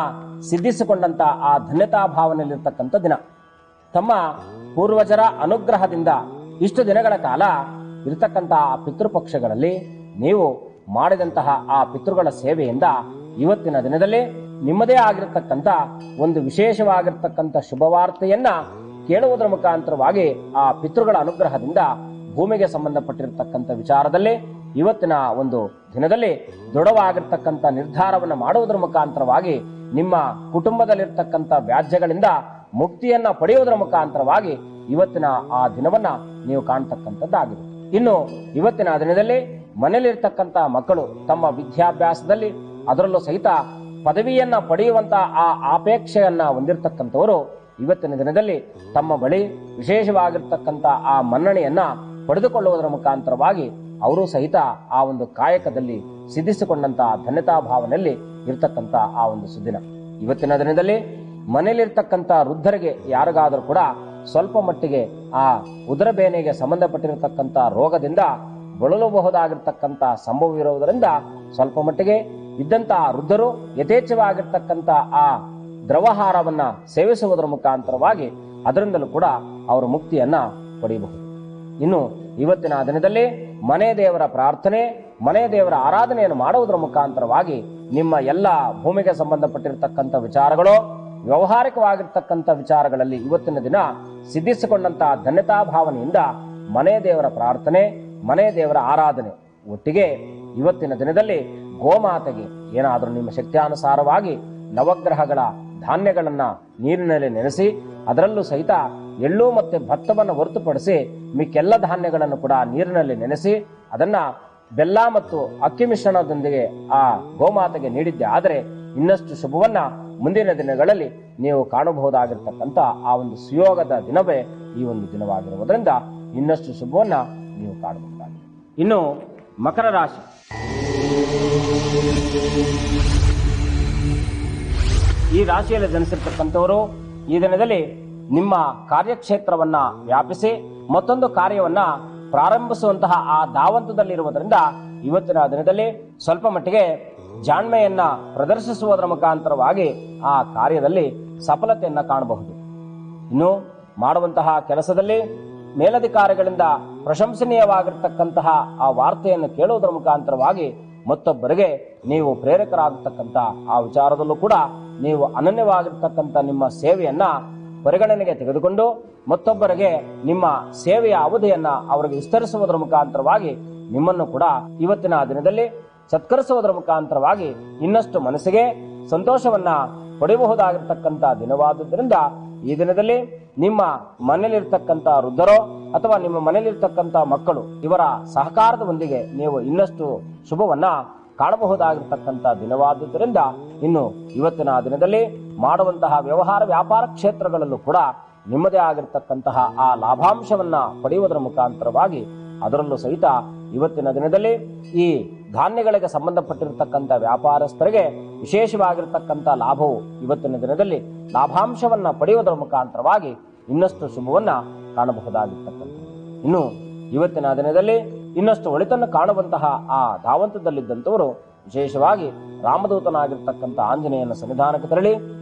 ಸಿದ್ಧಿಸಿಕೊಂಡಂತ ಆ ಧನ್ಯತಾ ಭಾವನೆಯಲ್ಲಿರ್ತಕ್ಕಂಥ ದಿನ. ತಮ್ಮ ಪೂರ್ವಜರ ಅನುಗ್ರಹದಿಂದ ಇಷ್ಟು ದಿನಗಳ ಕಾಲ ಇರತಕ್ಕಂತಹ ಪಿತೃಪಕ್ಷಗಳಲ್ಲಿ ನೀವು ಮಾಡಿದಂತಹ ಆ ಪಿತೃಗಳ ಸೇವೆಯಿಂದ ಇವತ್ತಿನ ದಿನದಲ್ಲಿ ನಿಮ್ಮದೇ ಆಗಿರತಕ್ಕಂಥ ಒಂದು ವಿಶೇಷವಾಗಿರ್ತಕ್ಕಂಥ ಶುಭವಾರ್ತೆಯನ್ನ ಕೇಳುವುದರ ಮುಖಾಂತರವಾಗಿ ಆ ಪಿತೃಗಳ ಅನುಗ್ರಹದಿಂದ ಭೂಮಿಗೆ ಸಂಬಂಧಪಟ್ಟಿರತಕ್ಕಂಥ ವಿಚಾರದಲ್ಲಿ ಇವತ್ತಿನ ಒಂದು ದಿನದಲ್ಲಿ ದೃಢವಾಗಿರ್ತಕ್ಕಂಥ ನಿರ್ಧಾರವನ್ನು ಮಾಡುವುದರ ಮುಖಾಂತರವಾಗಿ ನಿಮ್ಮ ಕುಟುಂಬದಲ್ಲಿರ್ತಕ್ಕಂಥ ವ್ಯಾಜ್ಯಗಳಿಂದ ಮುಕ್ತಿಯನ್ನ ಪಡೆಯುವುದರ ಮುಖಾಂತರವಾಗಿ ಇವತ್ತಿನ ಆ ದಿನವನ್ನ ನೀವು ಕಾಣತಕ್ಕಂಥದ್ದಾಗಿದೆ. ಇನ್ನು ಇವತ್ತಿನ ದಿನದಲ್ಲಿ ಮನೆಯಲ್ಲಿರ್ತಕ್ಕಂಥ ಮಕ್ಕಳು ತಮ್ಮ ವಿದ್ಯಾಭ್ಯಾಸದಲ್ಲಿ ಅದರಲ್ಲೂ ಸಹಿತ ಪದವಿಯನ್ನ ಪಡೆಯುವಂತಹ ಆ ಅಪೇಕ್ಷೆಯನ್ನ ಹೊಂದಿರತಕ್ಕಂಥವರು ಇವತ್ತಿನ ದಿನದಲ್ಲಿ ತಮ್ಮ ಬಳಿ ವಿಶೇಷವಾಗಿರ್ತಕ್ಕಂಥ ಆ ಮನ್ನಣೆಯನ್ನ ಪಡೆದುಕೊಳ್ಳುವುದರ ಮುಖಾಂತರವಾಗಿ ಅವರು ಸಹಿತ ಆ ಒಂದು ಕಾಯಕದಲ್ಲಿ ಸಿದ್ಧಿಸಿಕೊಂಡಂತಹ ಧನ್ಯತಾ ಭಾವನೆಯಲ್ಲಿ ಇರತಕ್ಕಂಥ ಆ ಒಂದು ಸುದಿನ. ಇವತ್ತಿನ ದಿನದಲ್ಲಿ ಮನೆಯಲ್ಲಿರ್ತಕ್ಕಂಥ ವೃದ್ಧರಿಗೆ ಯಾರಿಗಾದರೂ ಕೂಡ ಸ್ವಲ್ಪ ಮಟ್ಟಿಗೆ ಆ ಉದರ ಬೇನೆಗೆ ಸಂಬಂಧಪಟ್ಟಿರತಕ್ಕಂಥ ರೋಗದಿಂದ ಬಳಲಬಹುದಾಗಿರ್ತಕ್ಕಂಥ ಸಂಭವವಿರುವುದರಿಂದ ಸ್ವಲ್ಪ ಮಟ್ಟಿಗೆ ಇದ್ದಂತಹ ವೃದ್ಧರು ಯಥೇಚ್ಛವಾಗಿರ್ತಕ್ಕಂಥ ಆ ದ್ರವಹಾರವನ್ನ ಸೇವಿಸುವುದರ ಮುಖಾಂತರವಾಗಿ ಅದರಿಂದಲೂ ಕೂಡ ಅವರು ಮುಕ್ತಿಯನ್ನ ಪಡೆಯಬಹುದು. ಇನ್ನು ಇವತ್ತಿನ ದಿನದಲ್ಲಿ ಮನೆ ದೇವರ ಪ್ರಾರ್ಥನೆ, ಮನೆ ದೇವರ ಆರಾಧನೆಯನ್ನು ಮಾಡುವುದರ ಮುಖಾಂತರವಾಗಿ ನಿಮ್ಮ ಎಲ್ಲ ಭೂಮಿಗೆ ಸಂಬಂಧಪಟ್ಟಿರತಕ್ಕಂಥ ವಿಚಾರಗಳು, ವ್ಯವಹಾರಿಕವಾಗಿರ್ತಕ್ಕಂಥ ವಿಚಾರಗಳಲ್ಲಿ ಇವತ್ತಿನ ದಿನ ಸಿದ್ಧಿಸಿಕೊಂಡಂತಹ ಧನ್ಯತಾ ಭಾವನೆಯಿಂದ ಮನೆ ದೇವರ ಪ್ರಾರ್ಥನೆ, ಮನೆ ದೇವರ ಆರಾಧನೆ ಒಟ್ಟಿಗೆ ಇವತ್ತಿನ ದಿನದಲ್ಲಿ ಗೋಮಾತೆಗೆ ಏನಾದರೂ ನಿಮ್ಮ ಶಕ್ತಿಯಾನುಸಾರವಾಗಿ ನವಗ್ರಹಗಳ ಧಾನ್ಯಗಳನ್ನ ನೀರಿನಲ್ಲಿ ನೆನೆಸಿ ಅದರಲ್ಲೂ ಸಹಿತ ಎಳ್ಳು ಮತ್ತೆ ಭತ್ತವನ್ನು ಹೊರತುಪಡಿಸಿ ಮಿಕ್ಕೆಲ್ಲ ಧಾನ್ಯಗಳನ್ನು ಕೂಡ ನೀರಿನಲ್ಲಿ ನೆನೆಸಿ ಅದನ್ನ ಬೆಲ್ಲ ಮತ್ತು ಅಕ್ಕಿ ಮಿಶ್ರಣದೊಂದಿಗೆ ಆ ಗೋಮಾತೆಗೆ ನೀಡಿದ್ದೆ ಆದರೆ ಇನ್ನಷ್ಟು ಶುಭವನ್ನ ಮುಂದಿನ ದಿನಗಳಲ್ಲಿ ನೀವು ಕಾಣಬಹುದಾಗಿರ್ತಕ್ಕಂಥ ಆ ಒಂದು ಸುಯೋಗದ ದಿನವೇ ಈ ಒಂದು ದಿನವಾಗಿರುವುದರಿಂದ ಇನ್ನಷ್ಟು ಶುಭವನ್ನ ನೀವು ಕಾಣಬಹುದಾಗಿದೆ. ಇನ್ನು ಮಕರ ರಾಶಿ. ಈ ರಾಶಿಯಲ್ಲಿ ಜನಿಸಿರ್ತಕ್ಕಂಥವರು ಈ ದಿನದಲ್ಲಿ ನಿಮ್ಮ ಕಾರ್ಯಕ್ಷೇತ್ರವನ್ನ ವ್ಯಾಪಿಸಿ ಮತ್ತೊಂದು ಕಾರ್ಯವನ್ನ ಪ್ರಾರಂಭಿಸುವಂತಹ ಆ ಧಾವಂತದಲ್ಲಿರುವುದರಿಂದ ಇವತ್ತಿನ ದಿನದಲ್ಲಿ ಸ್ವಲ್ಪ ಮಟ್ಟಿಗೆ ಜಾಣ್ಮೆಯನ್ನ ಪ್ರದರ್ಶಿಸುವುದರ ಮುಖಾಂತರವಾಗಿ ಆ ಕಾರ್ಯದಲ್ಲಿ ಸಫಲತೆಯನ್ನ ಕಾಣಬಹುದು. ಇನ್ನು ಮಾಡುವಂತಹ ಕೆಲಸದಲ್ಲಿ ಮೇಲಧಿಕಾರಿಗಳಿಂದ ಪ್ರಶಂಸನೀಯವಾಗಿರ್ತಕ್ಕಂತಹ ಆ ವಾರ್ತೆಯನ್ನು ಕೇಳುವುದರ ಮುಖಾಂತರವಾಗಿ ಮತ್ತೊಬ್ಬರಿಗೆ ನೀವು ಪ್ರೇರಕರಾಗತಕ್ಕಂಥ ಆ ವಿಚಾರದಲ್ಲೂ ಕೂಡ ನೀವು ಅನನ್ಯವಾಗಿರ್ತಕ್ಕಂಥ ನಿಮ್ಮ ಸೇವೆಯನ್ನ ಪರಿಗಣನೆಗೆ ತೆಗೆದುಕೊಂಡು ಮತ್ತೊಬ್ಬರಿಗೆ ನಿಮ್ಮ ಸೇವೆಯ ಅವಧಿಯನ್ನ ಅವರಿಗೆ ವಿಸ್ತರಿಸುವುದರ ಮುಖಾಂತರವಾಗಿ ನಿಮ್ಮನ್ನು ಕೂಡ ಇವತ್ತಿನ ದಿನದಲ್ಲಿ ಸತ್ಕರಿಸುವುದರ ಮುಖಾಂತರವಾಗಿ ಇನ್ನಷ್ಟು ಮನಸ್ಸಿಗೆ ಸಂತೋಷವನ್ನ ಪಡೆಯಬಹುದಾಗಿರ್ತಕ್ಕಂಥ ದಿನವಾದುದರಿಂದ ಈ ದಿನದಲ್ಲಿ ನಿಮ್ಮ ಮನೆಯಲ್ಲಿರ್ತಕ್ಕಂಥ ವೃದ್ಧರೋ ಅಥವಾ ನಿಮ್ಮ ಮನೆಯಲ್ಲಿರ್ತಕ್ಕಂಥ ಮಕ್ಕಳು ಇವರ ಸಹಕಾರದೊಂದಿಗೆ ನೀವು ಇನ್ನಷ್ಟು ಶುಭವನ್ನ ಕಾಣಬಹುದಾಗಿರ್ತಕ್ಕಂಥ ದಿನವಾದುದರಿಂದ ಇನ್ನು ಇವತ್ತಿನ ದಿನದಲ್ಲಿ ಮಾಡುವಂತಹ ವ್ಯವಹಾರ ವ್ಯಾಪಾರ ಕ್ಷೇತ್ರಗಳಲ್ಲೂ ಕೂಡ ನಿಮ್ಮದೇ ಆಗಿರ್ತಕ್ಕಂತಹ ಆ ಲಾಭಾಂಶವನ್ನ ಪಡೆಯುವುದರ ಮುಖಾಂತರವಾಗಿ ಅದರಲ್ಲೂ ಸಹಿತ ಇವತ್ತಿನ ದಿನದಲ್ಲಿ ಈ ಧಾನ್ಯಗಳಿಗೆ ಸಂಬಂಧಪಟ್ಟಿರತಕ್ಕಂಥ ವ್ಯಾಪಾರಸ್ಥರಿಗೆ ವಿಶೇಷವಾಗಿರ್ತಕ್ಕಂಥ ಲಾಭವು ಇವತ್ತಿನ ದಿನದಲ್ಲಿ ಲಾಭಾಂಶವನ್ನ ಪಡೆಯುವುದರ ಮುಖಾಂತರವಾಗಿ ಇನ್ನಷ್ಟು ಶುಭವನ್ನ ಕಾಣಬಹುದಾಗಿರ್ತಕ್ಕಂಥದ್ದು. ಇನ್ನು ಇವತ್ತಿನ ದಿನದಲ್ಲಿ ಇನ್ನಷ್ಟು ಒಳಿತನ್ನು ಕಾಣುವಂತಹ ಆ ಧಾವಂತದಲ್ಲಿದ್ದಂಥವರು ವಿಶೇಷವಾಗಿ ರಾಮದೂತನಾಗಿರ್ತಕ್ಕಂಥ ಆಂಜನೇಯನ ಸನ್ನಿಧಾನಕ್ಕೆ ತೆರಳಿ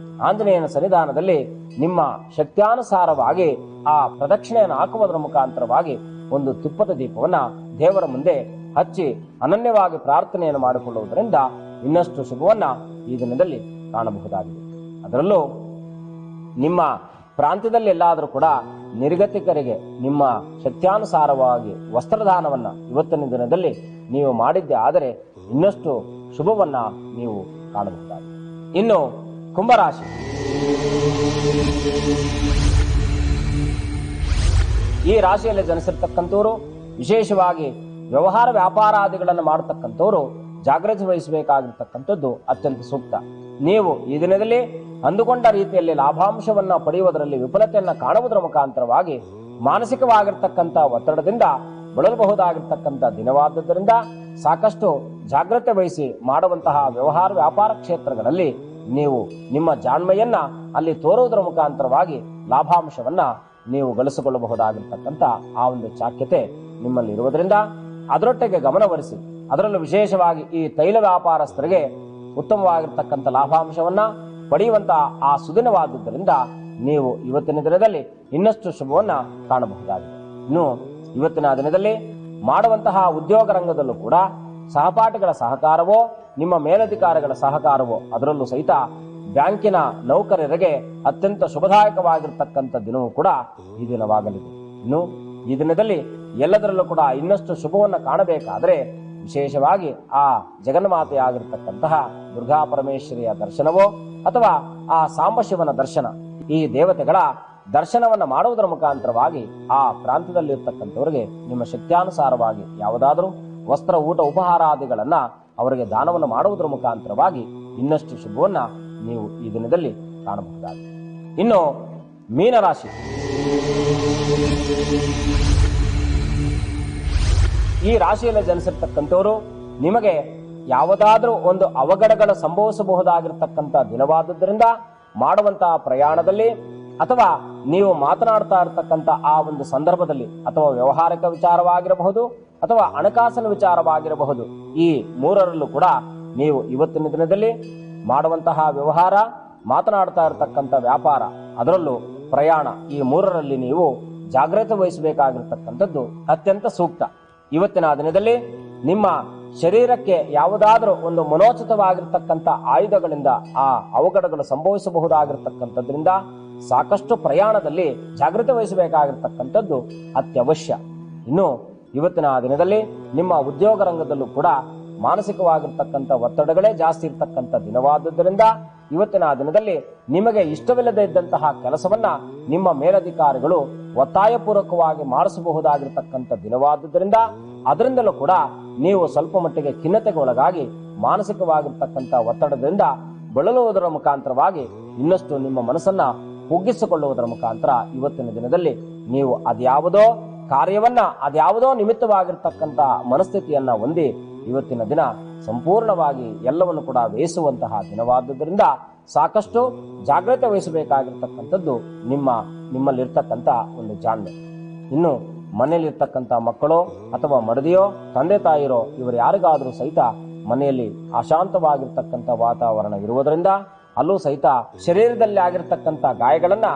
ಆಂಜನೇಯನ ಸನ್ನಿಧಾನದಲ್ಲಿ ನಿಮ್ಮ ಶಕ್ತ್ಯಾನುಸಾರವಾಗಿ ಆ ಪ್ರದಕ್ಷಿಣೆಯನ್ನು ಹಾಕುವುದರ ಮುಖಾಂತರವಾಗಿ ಒಂದು ತುಪ್ಪದ ದೀಪವನ್ನ ದೇವರ ಮುಂದೆ ಹಚ್ಚಿ ಅನನ್ಯವಾಗಿ ಪ್ರಾರ್ಥನೆಯನ್ನು ಮಾಡಿಕೊಳ್ಳುವುದರಿಂದ ಇನ್ನಷ್ಟು ಶುಭವನ್ನ ಈ ದಿನದಲ್ಲಿ ಕಾಣಬಹುದಾಗಿದೆ. ಅದರಲ್ಲೂ ನಿಮ್ಮ ಪ್ರಾಂತ್ಯದಲ್ಲಿ ಎಲ್ಲಾದರೂ ಕೂಡ ನಿರ್ಗತಿಕರಿಗೆ ನಿಮ್ಮ ಶಕ್ತ್ಯಾನುಸಾರವಾಗಿ ವಸ್ತ್ರದಾನವನ್ನ ಇವತ್ತಿನ ದಿನದಲ್ಲಿ ನೀವು ಮಾಡಿದ್ದೆ ಆದರೆ ಇನ್ನಷ್ಟು ಶುಭವನ್ನ ನೀವು ಕಾಣಬಹುದಾಗಿದೆ. ಇನ್ನು ಕುಂಭರಾಶಿ, ಈ ರಾಶಿಯಲ್ಲಿ ಜನಿಸಿರ್ತಕ್ಕಂಥವರು ವಿಶೇಷವಾಗಿ ವ್ಯವಹಾರ ವ್ಯಾಪಾರಾದಿಗಳನ್ನು ಮಾಡತಕ್ಕಂಥವರು ಜಾಗೃತಿ ವಹಿಸಬೇಕಾಗಿರ್ತಕ್ಕಂಥದ್ದು ಅತ್ಯಂತ ಸೂಕ್ತ. ನೀವು ಈ ದಿನದಲ್ಲಿ ಅಂದುಕೊಂಡ ರೀತಿಯಲ್ಲಿ ಲಾಭಾಂಶವನ್ನ ಪಡೆಯುವುದರಲ್ಲಿ ವಿಫಲತೆಯನ್ನ ಕಾಣುವುದರ ಮುಖಾಂತರವಾಗಿ ಮಾನಸಿಕವಾಗಿರ್ತಕ್ಕಂಥ ಒತ್ತಡದಿಂದ ಬಳಲಬಹುದಾಗಿರ್ತಕ್ಕಂಥ ದಿನವಾದ್ದರಿಂದ ಸಾಕಷ್ಟು ಜಾಗೃತಿ ವಹಿಸಿ ಮಾಡುವಂತಹ ವ್ಯವಹಾರ ವ್ಯಾಪಾರ ಕ್ಷೇತ್ರಗಳಲ್ಲಿ ನೀವು ನಿಮ್ಮ ಜಾಣ್ಮೆಯನ್ನ ಅಲ್ಲಿ ತೋರುವುದರ ಮುಖಾಂತರವಾಗಿ ಲಾಭಾಂಶವನ್ನ ನೀವು ಗಳಿಸಿಕೊಳ್ಳಬಹುದಾಗಿರ್ತಕ್ಕಂಥ ಆ ಒಂದು ಚಾಕ್ಯತೆ ನಿಮ್ಮಲ್ಲಿ ಇರುವುದರಿಂದ ಅದರೊಟ್ಟಿಗೆ ಗಮನವಹಿಸಿ ಅದರಲ್ಲೂ ವಿಶೇಷವಾಗಿ ಈ ತೈಲ ವ್ಯಾಪಾರಸ್ಥರಿಗೆ ಉತ್ತಮವಾಗಿರ್ತಕ್ಕಂಥ ಲಾಭಾಂಶವನ್ನ ಪಡೆಯುವಂತಹ ಆ ಸುದಿನವಾದುದರಿಂದ ನೀವು ಇವತ್ತಿನ ದಿನದಲ್ಲಿ ಇನ್ನಷ್ಟು ಶುಭವನ್ನ ಕಾಣಬಹುದಾಗಿದೆ. ಇನ್ನು ಇವತ್ತಿನ ದಿನದಲ್ಲಿ ಮಾಡುವಂತಹ ಉದ್ಯೋಗ ರಂಗದಲ್ಲೂ ಕೂಡ ಸಹಪಾಠಿಗಳ ಸಹಕಾರವೋ ನಿಮ್ಮ ಮೇಲಧಿಕಾರಿಗಳ ಸಹಕಾರವೋ ಅದರಲ್ಲೂ ಸಹಿತ ಬ್ಯಾಂಕಿನ ನೌಕರರಿಗೆ ಅತ್ಯಂತ ಶುಭದಾಯಕವಾಗಿರ್ತಕ್ಕಂಥ ದಿನವೂ ಕೂಡ ಈ ದಿನವಾಗಲಿದೆ. ಇನ್ನು ಈ ದಿನದಲ್ಲಿ ಎಲ್ಲದರಲ್ಲೂ ಕೂಡ ಇನ್ನಷ್ಟು ಶುಭವನ್ನು ಕಾಣಬೇಕಾದರೆ ವಿಶೇಷವಾಗಿ ಆ ಜಗನ್ಮಾತೆಯಾಗಿರ್ತಕ್ಕಂತಹ ದುರ್ಗಾ ಪರಮೇಶ್ವರಿಯ ದರ್ಶನವೋ ಅಥವಾ ಆ ಸಾಂಬಶಿವನ ದರ್ಶನ, ಈ ದೇವತೆಗಳ ದರ್ಶನವನ್ನ ಮಾಡುವುದರ ಮುಖಾಂತರವಾಗಿ ಆ ಪ್ರಾಂತ್ಯದಲ್ಲಿರ್ತಕ್ಕಂಥವರಿಗೆ ನಿಮ್ಮ ಶಕ್ತ್ಯಾನುಸಾರವಾಗಿ ಯಾವುದಾದರೂ ವಸ್ತ್ರ ಊಟ ಉಪಹಾರಾದಿಗಳನ್ನ ಅವರಿಗೆ ದಾನವನ್ನು ಮಾಡುವುದರ ಮುಖಾಂತರವಾಗಿ ಇನ್ನಷ್ಟು ಶುಭವನ್ನ ನೀವು ಈ ದಿನದಲ್ಲಿ ಕಾಣಬಹುದಾಗಿದೆ. ಇನ್ನು ಮೀನರಾಶಿ, ಈ ರಾಶಿಯಲ್ಲಿ ಜನಿಸಿರ್ತಕ್ಕಂಥವರು ನಿಮಗೆ ಯಾವುದಾದ್ರೂ ಒಂದು ಅವಘಡಗಳು ಸಂಭವಿಸಬಹುದಾಗಿರ್ತಕ್ಕಂಥ ದಿನವಾದುದರಿಂದ ಮಾಡುವಂತಹ ಪ್ರಯಾಣದಲ್ಲಿ ಅಥವಾ ನೀವು ಮಾತನಾಡ್ತಾ ಇರತಕ್ಕಂಥ ಆ ಒಂದು ಸಂದರ್ಭದಲ್ಲಿ ಅಥವಾ ವ್ಯವಹಾರಿಕ ವಿಚಾರವಾಗಿರಬಹುದು ಅಥವಾ ಹಣಕಾಸಿನ ವಿಚಾರವಾಗಿರಬಹುದು, ಈ ಮೂರರಲ್ಲೂ ಕೂಡ ನೀವು ಇವತ್ತಿನ ದಿನದಲ್ಲಿ ಮಾಡುವಂತಹ ವ್ಯವಹಾರ, ಮಾತನಾಡ್ತಾ ಇರತಕ್ಕಂಥ ವ್ಯಾಪಾರ, ಅದರಲ್ಲೂ ಪ್ರಯಾಣ, ಈ ಮೂರರಲ್ಲಿ ನೀವು ಜಾಗೃತಿ ವಹಿಸಬೇಕಾಗಿರ್ತಕ್ಕಂಥದ್ದು ಅತ್ಯಂತ ಸೂಕ್ತ. ಇವತ್ತಿನ ದಿನದಲ್ಲಿ ನಿಮ್ಮ ಶರೀರಕ್ಕೆ ಯಾವುದಾದ್ರೂ ಒಂದು ಮನೋಚಿತವಾಗಿರ್ತಕ್ಕಂಥ ಆಯುಧಗಳಿಂದ ಆ ಅವಘಡಗಳು ಸಂಭವಿಸಬಹುದಾಗಿರ್ತಕ್ಕಂಥದ್ರಿಂದ ಸಾಕಷ್ಟು ಪ್ರಯಾಣದಲ್ಲಿ ಜಾಗೃತಿ ವಹಿಸಬೇಕಾಗಿರ್ತಕ್ಕಂಥದ್ದು ಅತ್ಯವಶ್ಯ. ಇನ್ನು ಇವತ್ತಿನ ದಿನದಲ್ಲಿ ನಿಮ್ಮ ಉದ್ಯೋಗ ರಂಗದಲ್ಲೂ ಕೂಡ ಮಾನಸಿಕವಾಗಿರ್ತಕ್ಕಂಥ ಒತ್ತಡಗಳೇ ಜಾಸ್ತಿ ಇರ್ತಕ್ಕಂಥ ದಿನವಾದುದರಿಂದ ಇವತ್ತಿನ ದಿನದಲ್ಲಿ ನಿಮಗೆ ಇಷ್ಟವಿಲ್ಲದೆ ಇದ್ದಂತಹ ಕೆಲಸವನ್ನ ನಿಮ್ಮ ಮೇಲಧಿಕಾರಿಗಳು ಒತ್ತಾಯಪೂರ್ವಕವಾಗಿ ಮಾಡಿಸಬಹುದಾಗಿರ್ತಕ್ಕಂಥ ದಿನವಾದುದರಿಂದ ಅದರಿಂದಲೂ ಕೂಡ ನೀವು ಸ್ವಲ್ಪ ಮಟ್ಟಿಗೆ ಖಿನ್ನತೆಗೆ ಒಳಗಾಗಿ ಮಾನಸಿಕವಾಗಿರ್ತಕ್ಕಂಥ ಒತ್ತಡದಿಂದ ಬಳಲುವುದರ ಮುಖಾಂತರವಾಗಿ ಇನ್ನಷ್ಟು ನಿಮ್ಮ ಮನಸ್ಸನ್ನ ಕುಗ್ಗಿಸಿಕೊಳ್ಳುವುದರ ಮುಖಾಂತರ ಇವತ್ತಿನ ದಿನದಲ್ಲಿ ನೀವು ಅದ್ಯಾವುದೋ ಕಾರ್ಯವನ್ನ ಅದ್ಯಾವುದೋ ನಿಮಿತ್ತವಾಗಿರ್ತಕ್ಕಂಥ ಮನಸ್ಥಿತಿಯನ್ನ ಹೊಂದಿ ಇವತ್ತಿನ ದಿನ ಸಂಪೂರ್ಣವಾಗಿ ಎಲ್ಲವನ್ನು ಕೂಡ ಬೇಯಿಸುವಂತಹ ದಿನವಾದುದರಿಂದ ಸಾಕಷ್ಟು ಜಾಗೃತಿ ವಹಿಸಬೇಕಾಗಿರ್ತಕ್ಕಂಥದ್ದು ನಿಮ್ಮಲ್ಲಿರ್ತಕ್ಕಂಥ ಒಂದು ಜಾಣ್ಮೆ. ಇನ್ನು ಮನೆಯಲ್ಲಿರ್ತಕ್ಕಂಥ ಮಕ್ಕಳೋ ಅಥವಾ ಮಡದಿಯೋ ತಂದೆ ತಾಯಿರೋ ಇವರು ಯಾರಿಗಾದರೂ ಸಹಿತ ಮನೆಯಲ್ಲಿ ಅಶಾಂತವಾಗಿರ್ತಕ್ಕಂಥ ವಾತಾವರಣ ಇರುವುದರಿಂದ ಅಲ್ಲೂ ಸಹಿತ ಶರೀರದಲ್ಲಿ ಆಗಿರ್ತಕ್ಕಂಥ ಗಾಯಗಳನ್ನ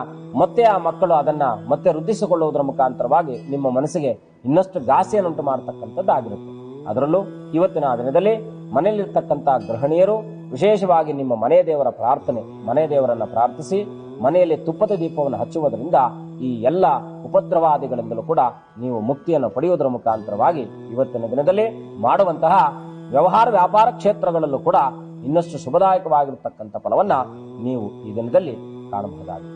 ಮತ್ತೆ ಆ ಮಕ್ಕಳು ಅದನ್ನ ಮತ್ತೆ ವೃದ್ಧಿಸಿಕೊಳ್ಳುವುದರ ಮುಖಾಂತರವಾಗಿ ನಿಮ್ಮ ಮನಸ್ಸಿಗೆ ಇನ್ನಷ್ಟು ಘಾಸಿಯನ್ನುಂಟು ಮಾಡತಕ್ಕಂಥದ್ದಾಗಿರುತ್ತೆ. ಅದರಲ್ಲೂ ಇವತ್ತಿನ ದಿನದಲ್ಲಿ ಮನೆಯಲ್ಲಿರ್ತಕ್ಕಂಥ ಗೃಹಿಣಿಯರು ವಿಶೇಷವಾಗಿ ನಿಮ್ಮ ಮನೆ ದೇವರ ಪ್ರಾರ್ಥನೆ, ಮನೆ ದೇವರನ್ನ ಪ್ರಾರ್ಥಿಸಿ ಮನೆಯಲ್ಲಿ ತುಪ್ಪದ ದೀಪವನ್ನು ಹಚ್ಚುವುದರಿಂದ ಈ ಎಲ್ಲ ಉಪದ್ರವಾದಿಗಳಿಂದಲೂ ಕೂಡ ನೀವು ಮುಕ್ತಿಯನ್ನು ಪಡೆಯುವುದರ ಮುಖಾಂತರವಾಗಿ ಇವತ್ತಿನ ದಿನದಲ್ಲಿ ಮಾಡುವಂತಹ ವ್ಯವಹಾರ ವ್ಯಾಪಾರ ಕ್ಷೇತ್ರಗಳಲ್ಲೂ ಕೂಡ ಇನ್ನಷ್ಟು ಶುಭದಾಯಕವಾಗಿರತಕ್ಕಂಥ ಫಲವನ್ನ ನೀವು ಈ ದಿನದಲ್ಲಿ ಕಾಣಬಹುದಾಗಿದೆ.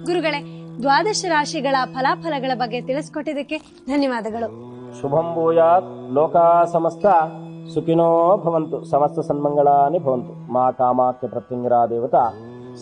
ಗುರುಗಳೇ, ದ್ವಾದಶ ರಾಶಿಗಳ ಫಲಾಫಲಗಳ ಬಗ್ಗೆ ತಿಳಿಸಿಕೊಟ್ಟಿದ್ದಕ್ಕೆ ಧನ್ಯವಾದಗಳು. ಶುಭಂ ಭೂಯಾತ್. ಲೋಕಾ ಸಮಸ್ತ ಸುಖಿನೋ ಭವಂತು. ಸಮಸ್ತ ಸನ್ಮಂಗಳಾನಿ ಭವಂತು. ಮಾ ಕಾಮಾಖ್ಯ ಪ್ರತ್ಯಂಗಿರಾ ದೇವತಾ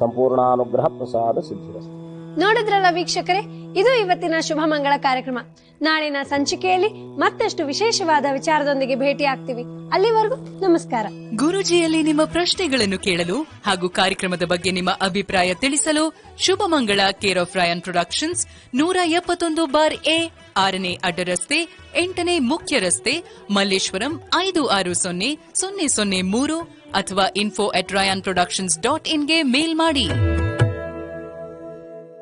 ಸಂಪೂರ್ಣಾನುಗ್ರಹ ಪ್ರಸಾದ ಸಿದ್ಧಿರಸ್ತು. ನೋಡಿದ್ರಲ್ಲ ವೀಕ್ಷಕರೇ, ಇದು ಇವತ್ತಿನ ಶುಭ ಮಂಗಳ ಕಾರ್ಯಕ್ರಮ. ನಾಳಿನ ಸಂಚಿಕೆಯಲ್ಲಿ ಮತ್ತಷ್ಟು ವಿಶೇಷವಾದ ವಿಚಾರದೊಂದಿಗೆ ಭೇಟಿ ಆಗ್ತೀವಿ. ಅಲ್ಲಿವರೆಗೂ ನಮಸ್ಕಾರ. ಗುರೂಜಿಯಲ್ಲಿ ನಿಮ್ಮ ಪ್ರಶ್ನೆಗಳನ್ನು ಕೇಳಲು ಹಾಗೂ ಕಾರ್ಯಕ್ರಮದ ಬಗ್ಗೆ ನಿಮ್ಮ ಅಭಿಪ್ರಾಯ ತಿಳಿಸಲು ಶುಭ ಮಂಗಳ care of Rayan productions 171/A 6ನೇ ಅಡ್ಡ ರಸ್ತೆ 8ನೇ ಮುಖ್ಯ ರಸ್ತೆ ಮಲ್ಲೇಶ್ವರಂ 560003 ಅಥವಾ info@rayanproductions.in ಗೆ ಮೇಲ್ ಮಾಡಿ.